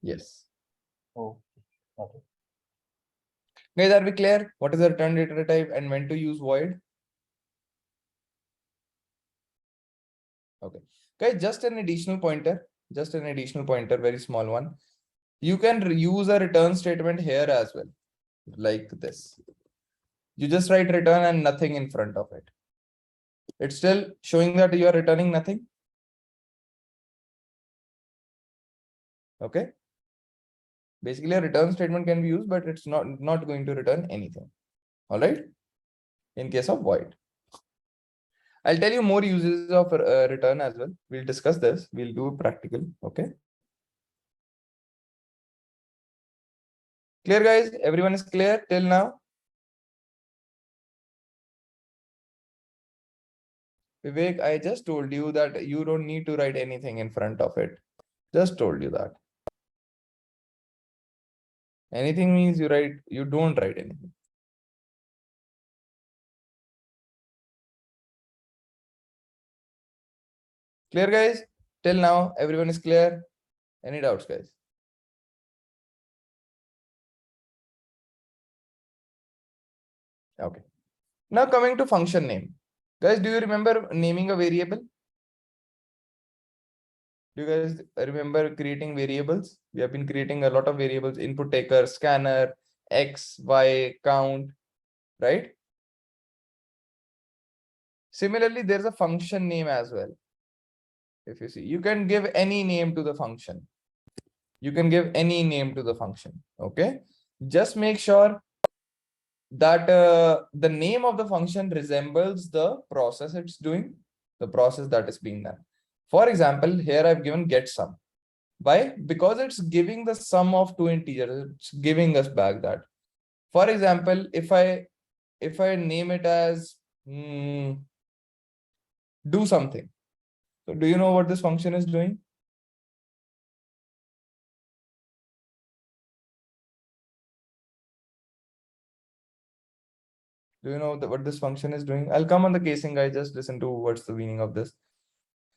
Yes. Oh, okay. Guys, are we clear? What is the return data type and when to use void? Okay. Guys, just an additional pointer, very small one. You can use a return statement here as well, like this. You just write return and nothing in front of it. It's still showing that you are returning nothing. Okay. Basically, a return statement can be used, but it's not going to return anything. All right. In case of void. I'll tell you more uses of return as well. We'll discuss this. We'll do practical. Okay. Clear, guys? Everyone is clear till now? Vivek, I just told you that you don't need to write anything in front of it. Just told you that. Anything means you don't write anything. Clear, guys? Till now, everyone is clear? Any doubts, guys? Okay. Now coming to function name. Guys, do you remember naming a variable? Do you guys remember creating variables? We have been creating a lot of variables: input taker, scanner, X, Y, count, right? Similarly, there's a function name as well. If you see, you can give any name to the function. Okay. Just make sure that the name of the function resembles the process it's doing, the process that is being done. For example, here I've given get sum. Why? Because it's giving the sum of two integers. It's giving us back that. For example, if I name it as do something. So do you know what this function is doing? Do you know what this function is doing? I'll come on the casing, guys. Just listen to what's the meaning of this.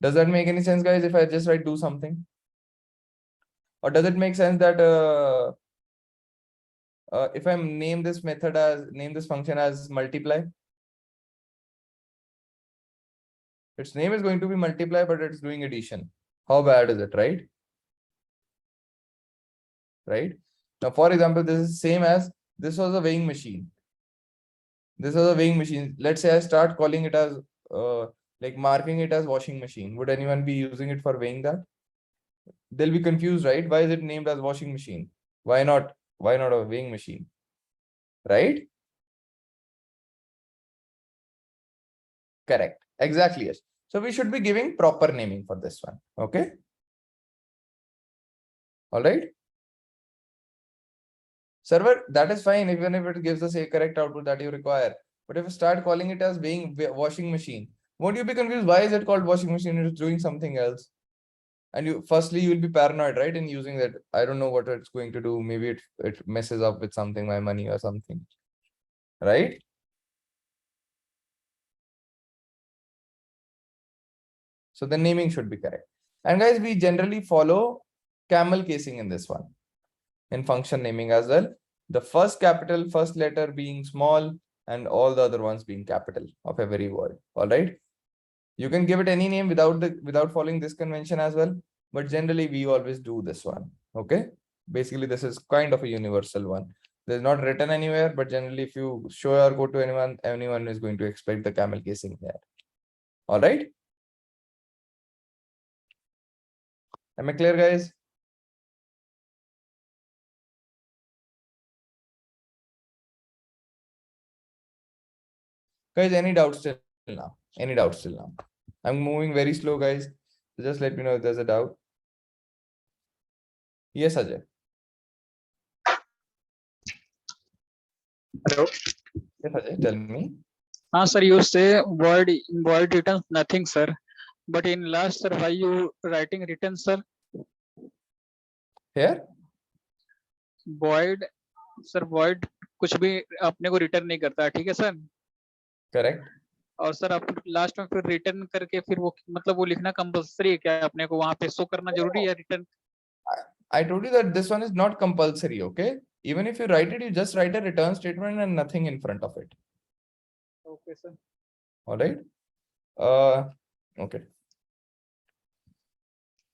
Does that make any sense, guys? If I just write do something, or does it make sense that if I name this function as multiply, its name is going to be multiply, but it's doing addition. How bad is it, right? Right. Now, for example, this is same as this was a weighing machine. Let's say I start calling it as like marking it as washing machine. Would anyone be using it for weighing that? They'll be confused, right? Why is it named as washing machine? Why not a weighing machine? Right? Correct. Exactly, yes. So we should be giving proper naming for this one. Okay. All right. Server, that is fine even if it gives us a correct output that you require. But if you start calling it as being washing machine, won't you be confused? Why is it called washing machine? It's doing something else. And you will be paranoid, right? In using that. I don't know what it's going to do. Maybe it messes up with something, my money or something. Right? So the naming should be correct. And guys, we generally follow camel casing in this one. In function naming as well. The first capital, first letter being small, and all the other ones being capital of every word. All right. You can give it any name without following this convention as well. But generally, we always do this one. Okay. Basically, this is kind of a universal one. There's not written anywhere, but generally, if you show your code to anyone is going to expect the camel casing there. All right. Am I clear, guys? Guys, any doubts till now? Any doubts till now? I'm moving very slow, guys. So just let me know if there's a doubt. Yes, Ajay. Hello. Yes, Ajay, tell me. Sir, you say void returns nothing, sir. But in last, sir, why you writing return, sir? Here? Void, sir, void कुछ भी अपने को return नहीं करता, ठीक है sir? Correct. और sir आप लास्ट में फिर रिटर्न करके फिर वो मतलब वो लिखना कंपल्सरी है क्या? अपने को वहां पे शो करना जरूरी है return? I told you that this one is not compulsory, okay? Even if you write it, you just write a return statement and nothing in front of it. Okay, sir. All right. Okay.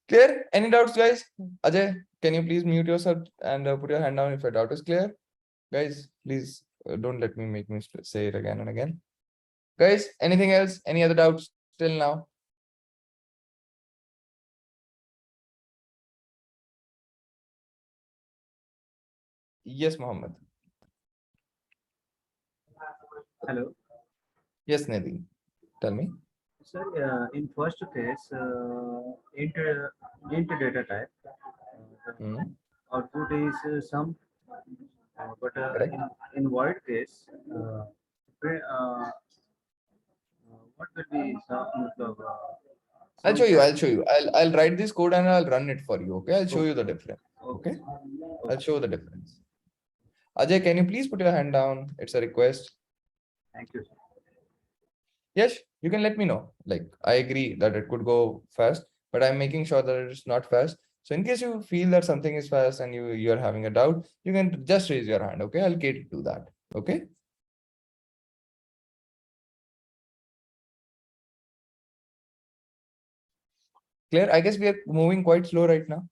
Clear? Any doubts, guys? Ajay, can you please mute yourself and put your hand down if your doubt is clear? Guys, please don't let me make me say it again and again. Guys, anything else? Any other doubts till now? Yes, Mohammed. Hello. Yes, Nadine. Tell me. Sir, in first case, int data type, output is sum, but in void case, what will be sum? I'll show you. I'll write this code and I'll run it for you. Okay, I'll show you the difference. Okay, I'll show the difference. Ajay, can you please put your hand down? It's a request. Thank you, sir. Yes, you can let me know. Like, I agree that it could go fast, but I'm making sure that it's not fast. So in case you feel that something is fast and you're having a doubt, you can just raise your hand. Okay, I'll cater to that. Okay. Clear? I guess we are moving quite slow right now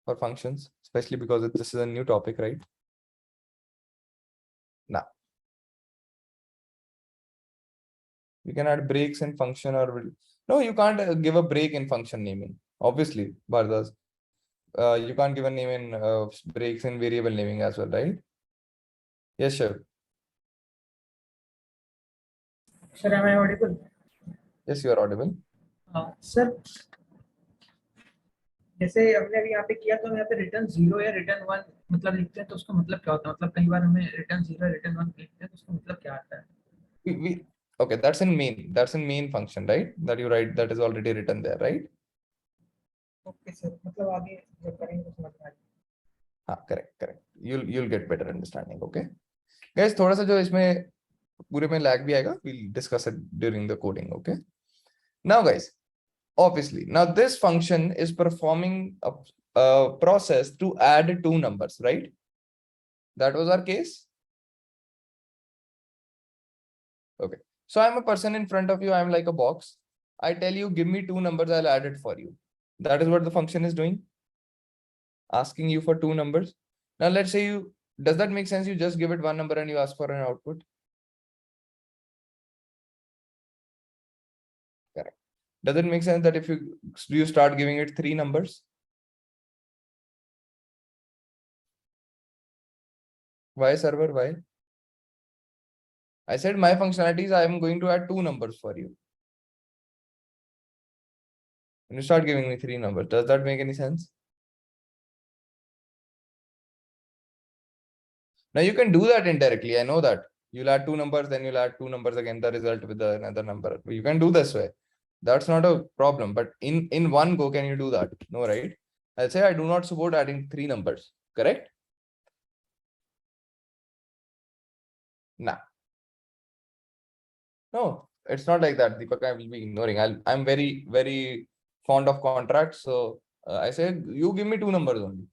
for functions, especially because this is a new topic, right? Now, you can add breaks in function or no, you can't give a break in function naming. Obviously, Bhardas, you can't give a name in breaks in variable naming as well, right? Yes, sir. Sir, am I audible? Yes, you are audible. Sir, जैसे हमने अभी यहाँ पे किया तो यहाँ पे return 0 या रिटर्न 1 मतलब लिखते हैं तो उसका मतलब क्या होता है? मतलब कई बार हमें रिटर्न 0 या रिटर्न 1 लिखते हैं तो उसका मतलब क्या आता है? Okay, that's in main function, right? That you write, that is already written there, right? Okay, sir. मतलब आगे जब करेंगे तो समझ में आएगा. Correct. You'll get better understanding. Okay, guys, थोड़ा सा जो इसमें पूरे में lag भी आएगा, we'll discuss it during the coding. Okay. Now, guys, obviously, now this function is performing a process to add two numbers, right? That was our case. Okay. So I'm a person in front of you. I'm like a box. I tell you, give me two numbers. I'll add it for you. That is what the function is doing. Asking you for two numbers. Now, let's say does that make sense? You just give it one number and you ask for an output. Correct. Does it make sense that if you start giving it three numbers? Why, server? Why? I said my functionalities, I am going to add two numbers for you. And you start giving me three numbers. Does that make any sense? Now you can do that indirectly. I know that. You'll add two numbers, then you'll add two numbers again, the result with another number. You can do this way. That's not a problem. But in one go, can you do that? No, right? I'll say I do not support adding three numbers. Correct? Nah. No, it's not like that. Deepak, I will be ignoring. I'm very, very fond of contracts. So I say you give me two numbers only.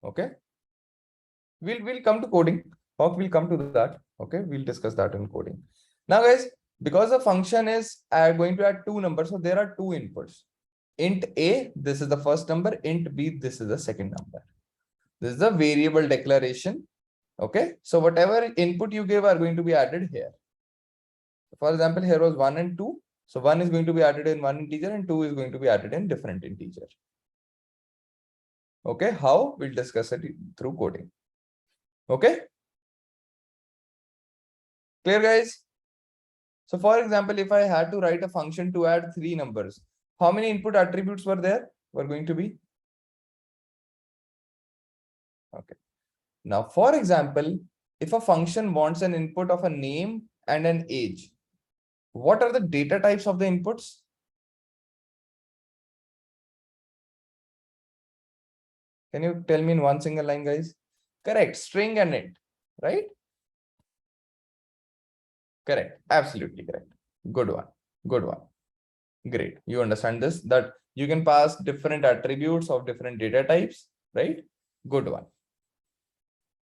Okay. We'll come to coding. Hawk will come to that. Okay, we'll discuss that in coding. Now, guys, because the function is going to add two numbers, so there are two inputs. Int A, this is the first number. Int B, this is the second number. This is the variable declaration. Okay, so whatever input you give are going to be added here. For example, here was 1 and 2. So 1 is going to be added in one integer and 2 is going to be added in different integer. Okay, how? We'll discuss it through coding. Okay. Clear, guys? So for example, if I had to write a function to add three numbers, how many input attributes were there? Were going to be? Okay. Now, for example, if a function wants an input of a name and an age, what are the data types of the inputs? Can you tell me in one single line, guys? Correct. String and int, right? Correct. Absolutely correct. Good one. Good one. Great. You understand this, that you can pass different attributes of different data types, right? Good one.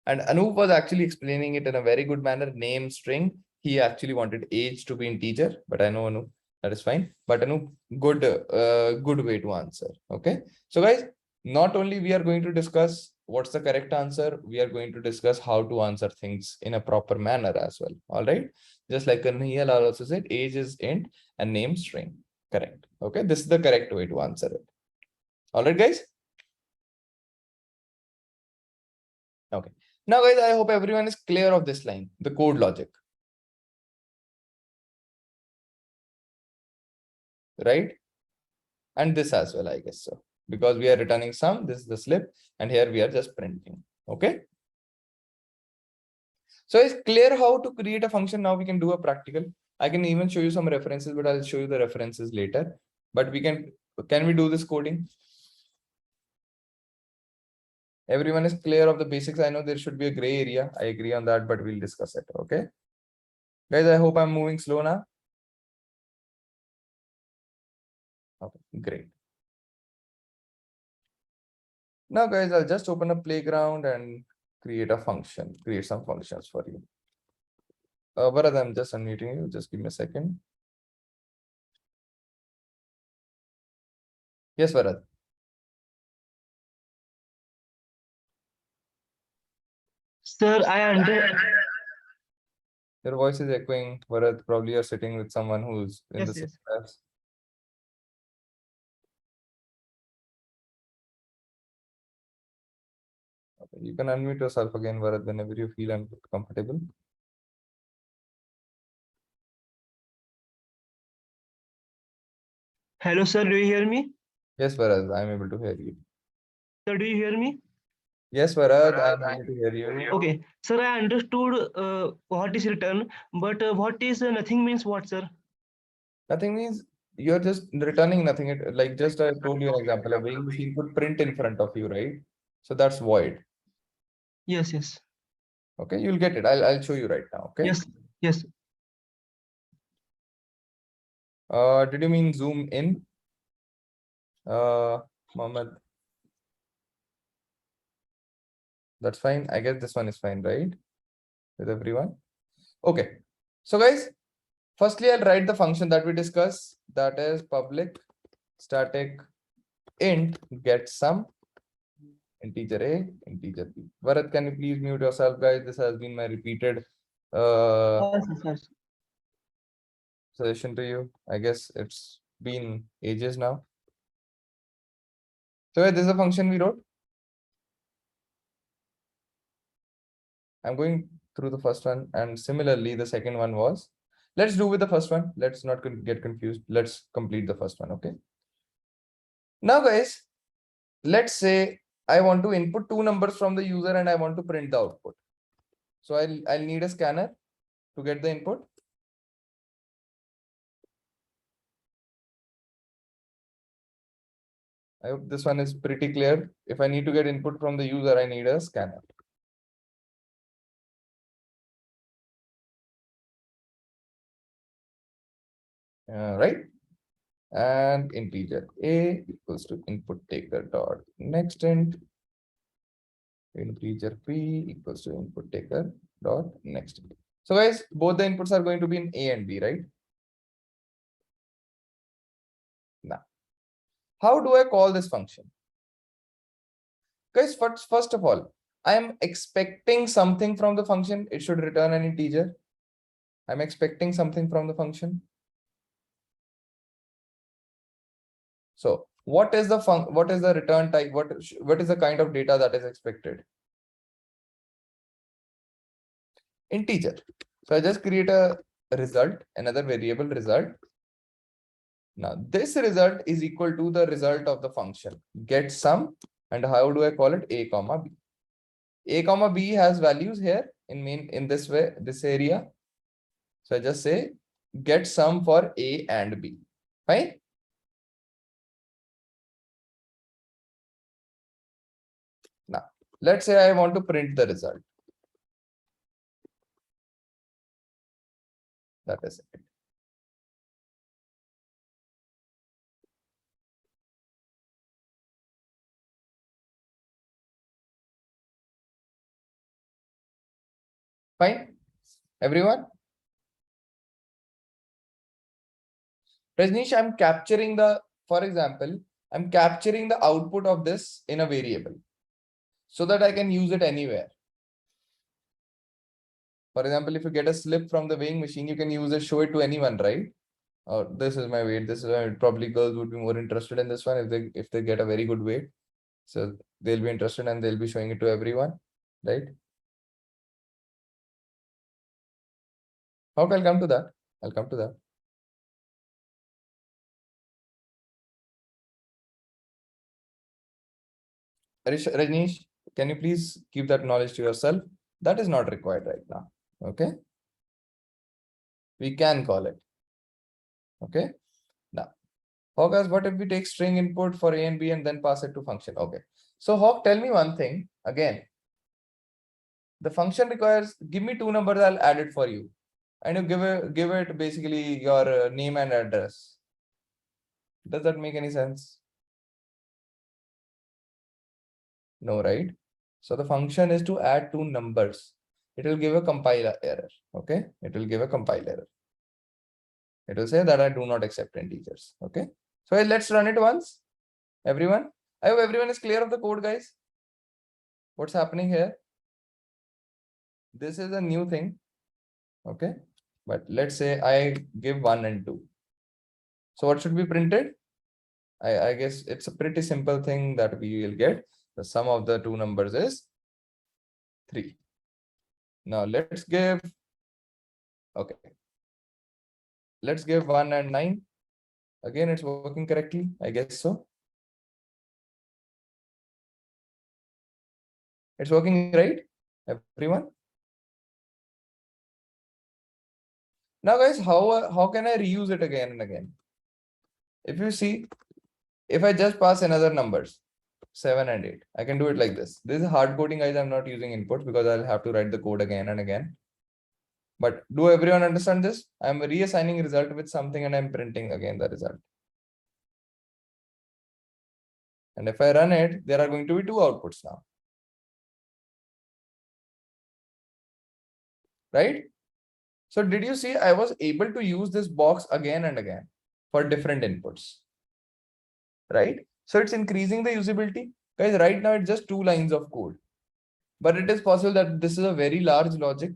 And Anup was actually explaining it in a very good manner. Name, string. He actually wanted age to be integer, but I know Anup, that is fine. But Anup, good way to answer. Okay. So guys, not only we are going to discuss what's the correct answer, we are going to discuss how to answer things in a proper manner as well. All right. Just like Kanhiyal also said, age is int and name string. Correct. Okay. This is the correct way to answer it. All right, guys. Okay. Now, guys, I hope everyone is clear of this line, the code logic. Right? And this as well, I guess so. Because we are returning sum, this is the slip, and here we are just printing. Okay. So it's clear how to create a function. Now we can do a practical. I can even show you some references, but I'll show you the references later. But we can we do this coding? Everyone is clear of the basics. I know there should be a gray area. I agree on that, but we'll discuss it. Okay. Guys, I hope I'm moving slow now. Okay, great. Now, guys, I'll just open a playground and create a function, create some functions for you. Bharat, I'm just unmuting you. Just give me a second. Yes, Bharat. Sir, I understand. Your voice is echoing. Bharat, probably you're sitting with someone who's in Yes, the same yes. class. Okay, you can unmute yourself again, Bharat, whenever you feel uncomfortable. Hello, sir. Do you hear me? Yes, Bharat, I'm able to hear you. Sir, do you hear me? Yes, Bharat, I'm able to hear you. Okay. Sir, I understood what is written, but what is nothing means what, sir? Nothing means you're just returning nothing. Like just I told you an example, a weighing machine could print in front of you, right? So that's void. Yes, yes. Okay, you'll get it. I'll show you right now. Okay. Yes, yes. Did you mean zoom in? Mohammed. That's fine. I guess this one is fine, right? With everyone. Okay. So guys, firstly, I'll write the function that we discussed. That is public static int get sum integer A, integer B. Bharat, can you please mute yourself, guys? This has been my repeated suggestion to you. I guess it's been ages now. So this is a function we wrote. I'm going through the first one, and similarly, the second one was. Let's do with the first one. Let's not get confused. Let's complete the first one. Okay. Now, guys, let's say I want to input two numbers from the user and I want to print the output. So I'll need a scanner to get the input. I hope this one is pretty clear. If I need to get input from the user, I need a scanner. Right? And integer a equals to input taker dot next int. Integer p equals to input taker dot next int. So guys, both the inputs are going to be in a and b, right? Now, how do I call this function? Guys, first of all, I am expecting something from the function. It should return an integer. I'm expecting something from the function. So what is the return type? What is the kind of data that is expected? Integer. So I just create a result, another variable result. Now this result is equal to the result of the function get sum, and how do I call it? A comma b. A comma b has values here in this way, this area. So I just say get sum for a and b. Fine. Now let's say I want to print the result. That is it. Fine, everyone. Rajneesh, I'm capturing for example, I'm capturing the output of this in a variable so that I can use it anywhere. For example, if you get a slip from the weighing machine, you can use it, show it to anyone, right? Or this is my weight. This is my weight. Probably girls would be more interested in this one if they get a very good weight. So they'll be interested and they'll be showing it to everyone, right? How can I come to that? I'll come to that. Rajneesh, can you please keep that knowledge to yourself? That is not required right now. Okay. We can call it. Okay. Now, Hawk, what if we take string input for a and b and then pass it to function? Okay. So Hawk, tell me one thing again. The function requires, give me two numbers, I'll add it for you. And you give it basically your name and address. Does that make any sense? No, right? So the function is to add two numbers. It will give a compile error. Okay. It will give a compile error. It will say that I do not accept integers. Okay. So let's run it once. Everyone. I hope everyone is clear of the code, guys. What's happening here? This is a new thing. Okay. But let's say I give 1 and 2. So what should be printed? I guess it's a pretty simple thing that we will get. The sum of the two numbers is 3. Now let's give, okay. Let's give 1 and 9. Again, it's working correctly. I guess so. It's working, right? Everyone? Now guys, how can I reuse it again and again? If you see, if I just pass another numbers, 7 and 8, I can do it like this. This is hard coding, guys. I'm not using inputs because I'll have to write the code again and again. But do everyone understand this? I'm reassigning result with something and I'm printing again the result. And if I run it, there are going to be two outputs now. Right? So did you see I was able to use this box again and again for different inputs? Right? So it's increasing the usability. Guys, right now it's just 2 lines of code. But it is possible that this is a very large logic.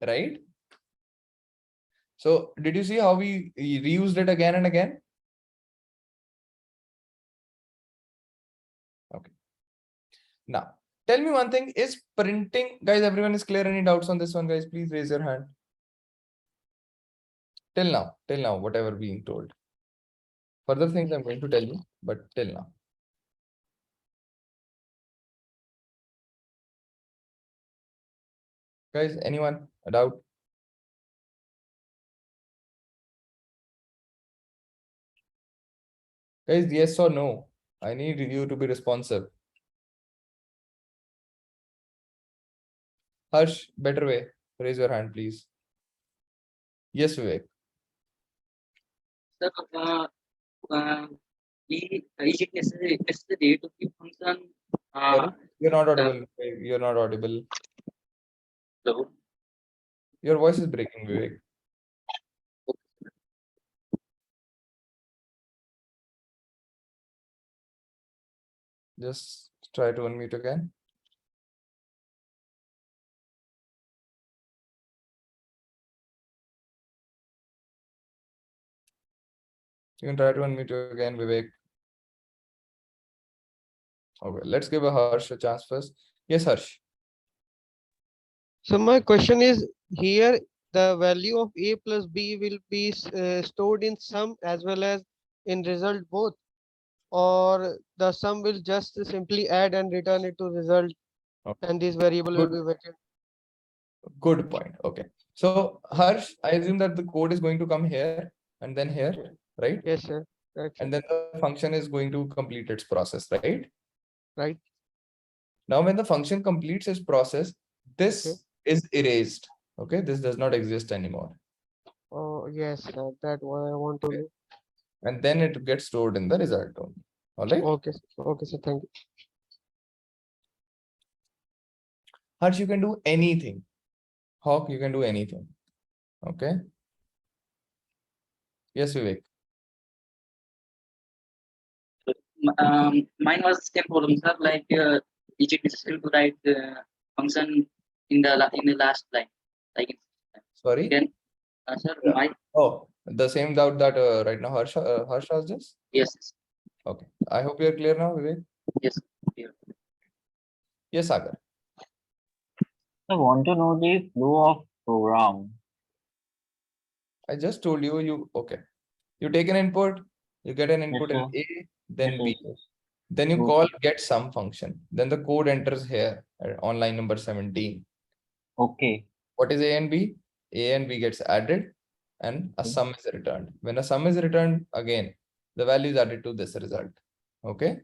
Right? So did you see how we reused it again and again? Okay. Now, tell me one thing, is printing, guys, everyone is clear? Any doubts on this one, guys? Please raise your hand. till now, whatever being told. Further things I'm going to tell you, but till now. Guys, anyone a doubt? Guys, yes or no? I need you to be responsive. Harsh, better way. Raise your hand, please. Yes, Vivek. Sir, is it necessary to keep function? Sorry? You're not audible. You're not audible. Hello. Your voice is breaking, Vivek. Just try to unmute again. You can try to unmute again, Vivek. Okay, let's give a Harsh a chance first. Yes, Harsh. So my question is, here the value of a plus b will be stored in sum as well as in result both, or the sum will just simply add and return it to result, and this variable will be vacant. Good point. Okay. So Harsh, I assume that the code is going to come here and then here, right? Yes, sir. That's and then the function is going to complete its process, right? Right. Now, when the function completes its process, this is erased. Okay, this does not exist anymore. Oh, yes, sir. That's what I want to know. And then it gets stored in the result only. All right. Okay, okay, sir. Thank you. Harsh, you can do anything. Hawk, you can do anything. Okay. Yes, Vivek. Mine was same problem, sir. Like, is it necessary to write the function in the last line? Like, sorry. Then, sir, my Oh, the same doubt that right now Harsh has this. Yes. Okay. I hope you are clear now, Vivek. Yes. Clear. Yes, Sagar. I want to know the flow of program. I just told you, okay. You take an input, you get an input in A, then B. Then you call get sum function. Then the code enters here on line number 17. Okay. What is A and B? A and B gets added and a sum is returned. When a sum is returned, again, the value is added to this result. Okay.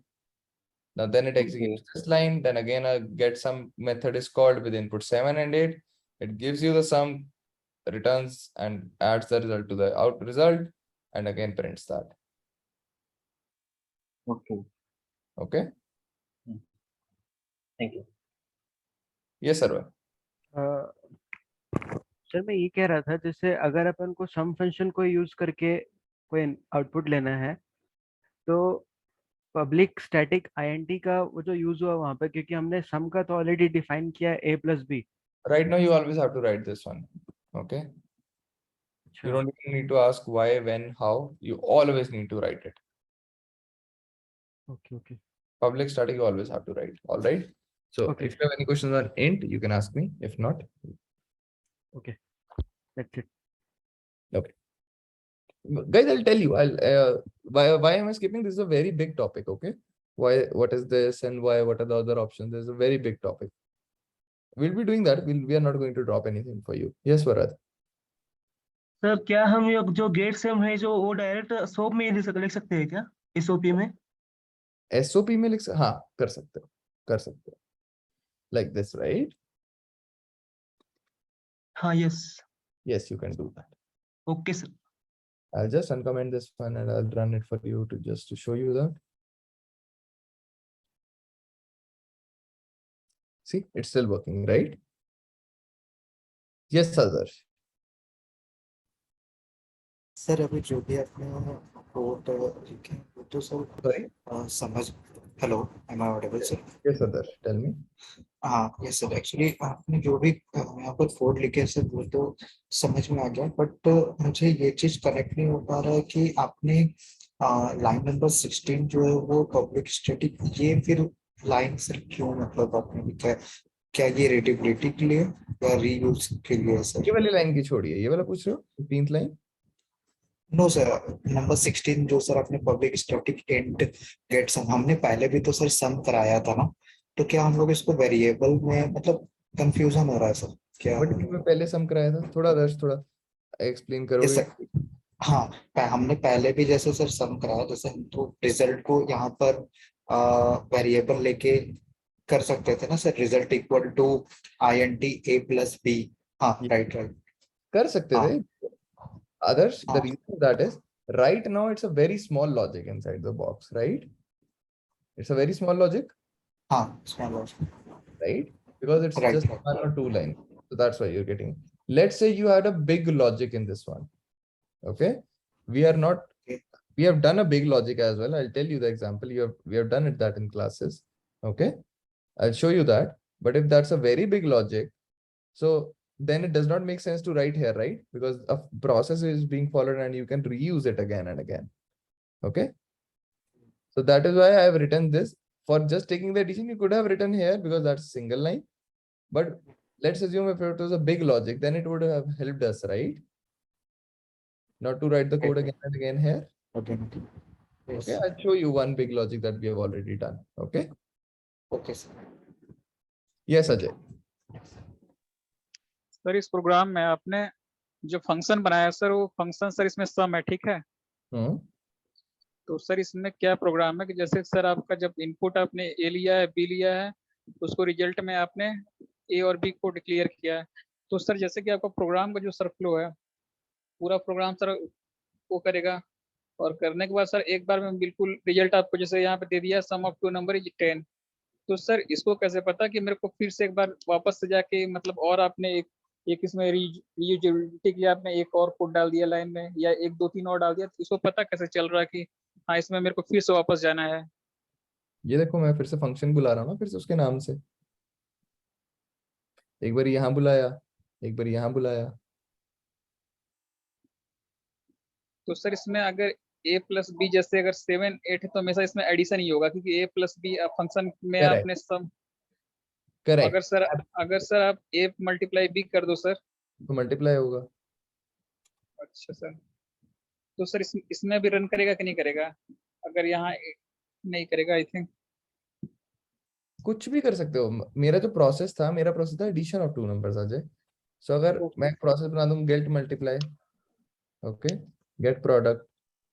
Now then it executes this line. Then again a get sum method is called with input 7 and 8. It gives you the sum, returns and adds the result to the out result, and again prints that. Okay. Okay. Thank you. Yes, sir. Sir मैं ये कह रहा था, जैसे अगर अपन को सम function को use करके कोई आउटपुट लेना है, तो पब्लिक स्टैटिक इंट का वो जो यूज हुआ वहां पे, क्योंकि हमने सम का तो ऑलरेडी डिफाइन किया a plus b. Right now you always have to write this one. Okay. You don't even need to ask why, when, how. You always need to write it. Okay. Public static you always have to write. All right. So if you have any questions on int, you can ask me. If not, okay, that's it. Okay. Guys, I'll tell you. Why am I skipping? This is a very big topic. Okay. Why? What is this and why? What are the other options? This is a very big topic. We'll be doing that. We are not going to drop anything for you. Yes, Varad. Sir क्या हम ये जो get some है जो वो direct soap में लिख सकते हैं क्या, एसओपी में? एसओपी में लिख हाँ कर सकते हो like this, right? हाँ, yes you can do that. Okay, sir. I'll just uncomment this one and I'll run it for you to show you that. See, it's still working, right? Yes, Adarsh. Sir अभी जो भी आपने code लिखे वो तो sir समझ. Hello, am I audible sir? Yes Adarsh, tell me. हाँ yes sir, actually आपने जो भी यहाँ पर कोड लिखे सर वो तो समझ में आ गया, बट मुझे ये चीज कनेक्ट नहीं हो पा रहा है कि आपने लाइन नंबर 16 जो है वो पब्लिक स्टैटिक, ये फिर लाइन सर क्यों मतलब आपने लिखा है? क्या ये रीडेबिलिटी के लिए या रीयूज के लिए सर? ये वाली लाइन की छोड़िए, ये वाला पूछ रहे हो? 15th line no sir, number 16 जो सर आपने public static int get sum, हमने पहले भी तो सर सम कराया था ना, तो क्या हम लोग इसको वेरिएबल में मतलब कंफ्यूजन हो रहा है सर क्या? बट मैं पहले सम कराया था, थोड़ा दर्श थोड़ा एक्सप्लेन करोगे? सर हाँ, हमने पहले भी जैसे सर सम कराया, जैसे हम तो रिजल्ट को यहाँ पर वेरिएबल लेके कर सकते थे ना sir, result equal to INT A plus B। हाँ राइट राइट, कर सकते थे others. The reason that is right now it's a very small logic inside the box, right? It's a very small logic. Small logic, right? Because it's right, just right. 1 or 2 lines, so that's why you're getting. Let's say you had a big logic in this one. Okay, we are not. We have done a big logic as well. I'll tell you the example. We have done it that in classes. Okay, I'll show you that. But if that's a very big logic, so then it does not make sense to write here, right? Because a process is being followed and you can reuse it again and again. Okay. So that is why I have written this. For just taking the addition, you could have written here because that's a single line. But let's assume if it was a big logic, then it would have helped us, right? Not to write the code again and again here. Okay. Yes. Okay, I'll show you one big logic that we have already done. Okay. Okay, sir. Yes, Ajay. Sir इस programme में आपने जो function बनाया sir, वो function sir इसमें सम है, ठीक है? तो सर इसमें क्या प्रोग्राम है कि जैसे सर आपका जब इनपुट आपने ए लिया है, बी लिया है, तो उसको रिजल्ट में आपने ए और बी को डिक्लेयर किया है, तो सर जैसे कि आपका प्रोग्राम का जो सर फ्लो है, पूरा प्रोग्राम सर वो करेगा, और करने के बाद सर एक बार में बिल्कुल रिजल्ट आपको जैसे यहाँ पे दे दिया सम ऑफ 2 नंबर इज 10, तो सर इसको कैसे पता कि मेरे को फिर से एक बार वापस से जाके मतलब और आपने एक इसमें रीयूजेबिलिटी के लिए आपने एक और कोड डाल दिया लाइन में, या 1 2 3 और डाल दिया, तो इसको पता कैसे चल रहा है कि हाँ इसमें मेरे को फिर से वापस जाना है? ये देखो मैं फिर से फंक्शन बुला रहा हूँ ना, फिर से उसके नाम से। एक बार यहाँ बुलाया, एक बार यहाँ बुलाया। तो सर इसमें अगर a प्लस बी जैसे अगर 7 8 है तो हमेशा इसमें एडिशन ही होगा, क्योंकि a प्लस बी फंक्शन में आपने सम। करेक्ट। अगर सर आप a मल्टीप्लाई b कर दो सर, तो मल्टीप्लाई होगा। अच्छा सर, तो सर इसमें भी रन करेगा कि नहीं करेगा? अगर यहाँ नहीं करेगा, आई थिंक कुछ भी कर सकते हो। मेरा जो प्रोसेस था, मेरा प्रोसेस था addition of 2 numbers Ajay. So अगर मैं प्रोसेस बना दूं get multiply, okay, get product,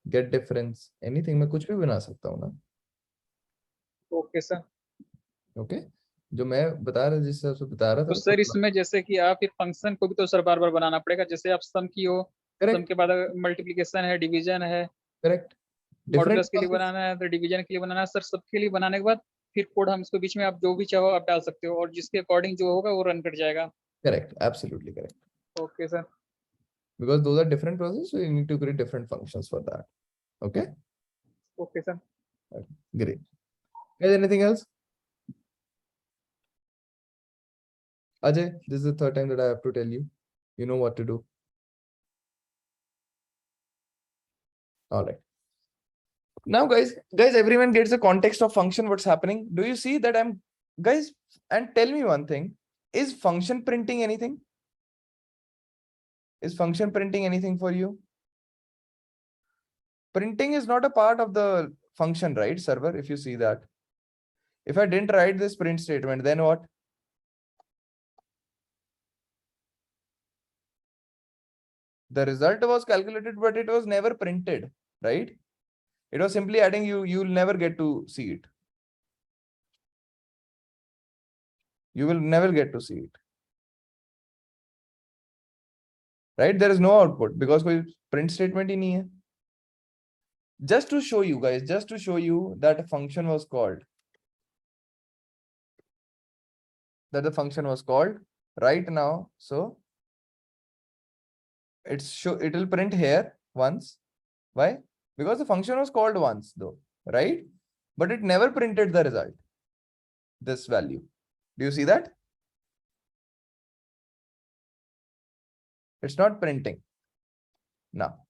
get difference, anything, मैं कुछ भी बना सकता हूँ ना। Okay sir. ओके, जो मैं बता रहा, जिस हिसाब से बता रहा था। तो सर इसमें जैसे कि आप एक फंक्शन को भी तो सर बार बार बनाना पड़ेगा, जैसे आप सम की हो, सम के बाद मल्टीप्लिकेशन है, डिवीजन है, करेक्ट, मॉडुलस के लिए बनाना है, तो डिवीजन के लिए बनाना है सर, सबके लिए बनाने के बाद फिर कोड हम इसको बीच में आप जो भी चाहो आप डाल सकते हो, और जिसके अकॉर्डिंग जो होगा वो रन कर जाएगा। Correct, absolutely correct. Okay sir, because those are different processes, so you need to create different functions for that. Okay. Okay sir. Okay, great. Guys, anything else? Ajay, this is the third time that I have to tell you. You know what to do. All right. Now guys, everyone gets the context of function, what's happening. Do you see that guys, and tell me one thing, is function printing anything? Is function printing anything for you? Printing is not a part of the function, right, server? If you see that. If I didn't write this print statement, then what? The result was calculated, but it was never printed, right? It was simply adding, you'll never get to see it. You will never get to see it. Right? There is no output because कोई print statement ही नहीं है. Just to show you guys, just to show you that a function was called. That the function was called right now. So it will print here once. Why? Because the function was called once though, right? But it never printed the result. This value. Do you see that? It's not printing. Now,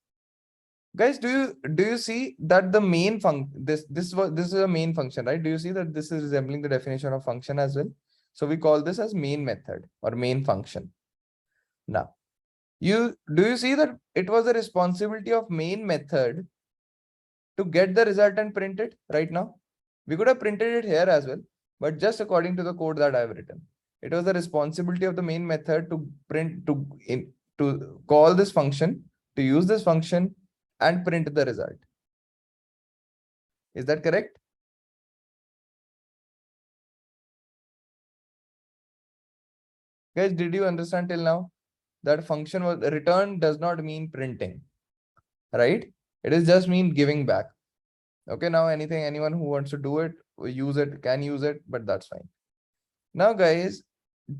guys, do you see that the main function, this is a main function, right? Do you see that this is resembling the definition of function as well? So we call this as main method or main function. Now, Do you see that it was the responsibility of main method to get the result and print it right now? We could have printed it here as well, but just according to the code that I have written, it was the responsibility of the main method to print, to call this function, to use this function and print the result. Is that correct? Guys, did you understand till now that function was return does not mean printing, right? It is just mean giving back. Okay, now anyone who wants to do it, use it, can use it, but that's fine. Now, guys,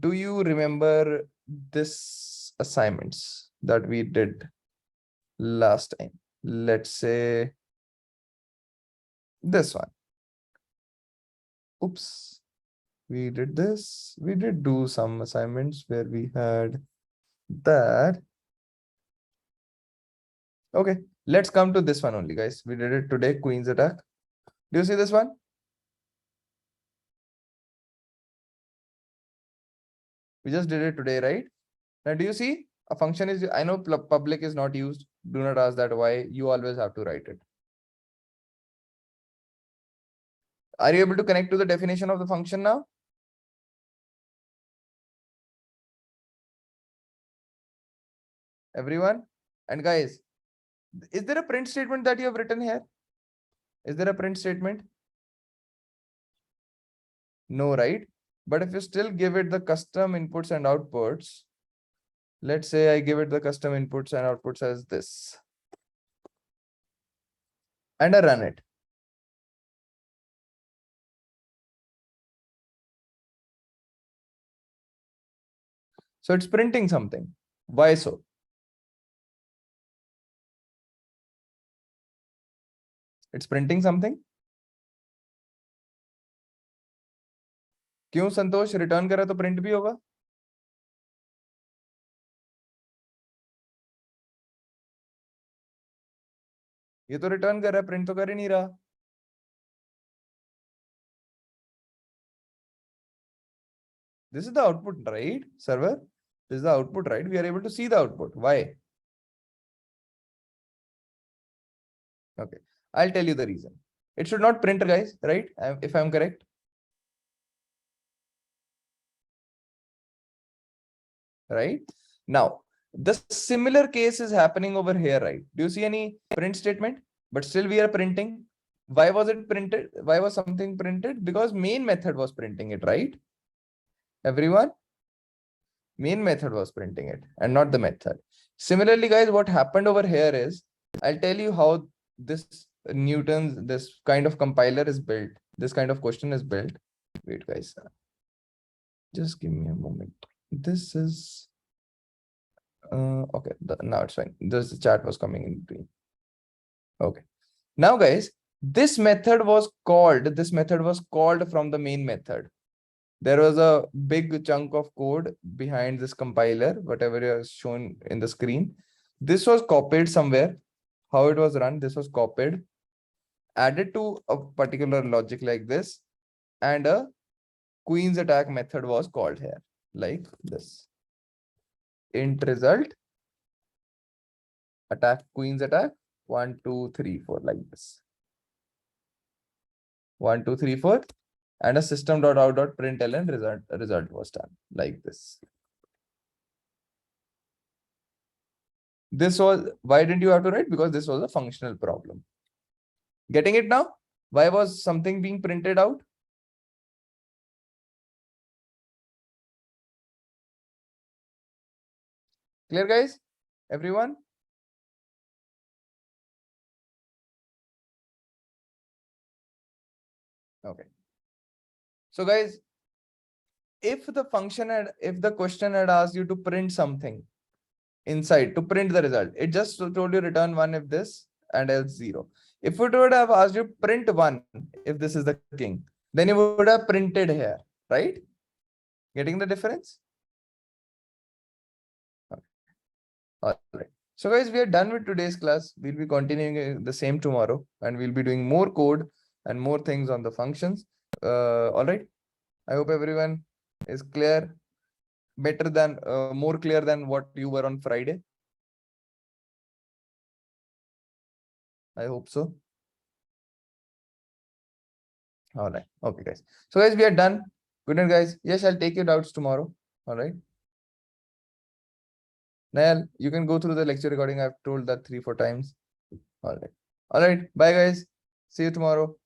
do you remember this assignments that we did last time? Let's say this one. Oops, we did this. We did do some assignments where we had that. Okay, let's come to this one only, guys. We did it today, Queen's attack. Do you see this one? We just did it today, right? Now, do you see a function is, I know public is not used. Do not ask that why. You always have to write it. Are you able to connect to the definition of the function now? Everyone? And guys, is there a print statement that you have written here? Is there a print statement? No, right? But if you still give it the custom inputs and outputs, let's say I give it the custom inputs and outputs as this, and I run it. So it's printing something. Why so? It's printing something. क्यों संतोष return करा तो print भी होगा? ये तो return कर रहा है, प्रिंट तो कर ही नहीं रहा. This is the output, right, server? This is the output, right? We are able to see the output. Why? Okay, I'll tell you the reason. It should not print, guys, right? If I'm correct. Right now, the similar case is happening over here, right? Do you see any print statement? But still we are printing. Why was it printed? Why was something printed? Because main method was printing it, right? Everyone, main method was printing it and not the method. Similarly, guys, what happened over here is, I'll tell you how this this kind of compiler is built. This kind of question is built. Wait, guys, just give me a moment. This is okay, now it's fine. This chat was coming in between. Okay, now guys, this method was called from the main method. There was a big chunk of code behind this compiler, whatever is shown in the screen. This was copied somewhere. How it was run, this was copied, added to a particular logic like this, and a Queen's attack method was called here, like this. Int result, attack, Queen's attack, 1, 2, 3, 4, like this. 1, 2, 3, 4, and a system.out.println result was done like this. This was, why didn't you have to write? Because this was a functional problem. Getting it now? Why was something being printed out? Clear, guys? Everyone? Okay. So guys, if the question had asked you to print something inside, to print the result, it just told you return 1 if this and else 0. If it would have asked you print 1 if this is the king, then you would have printed here, right? Getting the difference? Okay. All right. So guys, we are done with today's class. We'll be continuing the same tomorrow, and we'll be doing more code and more things on the functions. All right. I hope everyone is clear, better than, more clear than what you were on Friday. I hope so. All right. Okay, guys. So guys, we are done. Good night, guys. Yes, I'll take your doubts tomorrow. All right. Nayal, you can go through the lecture recording. I've told that 3-4 times. All right. All right. Bye, guys. See you tomorrow.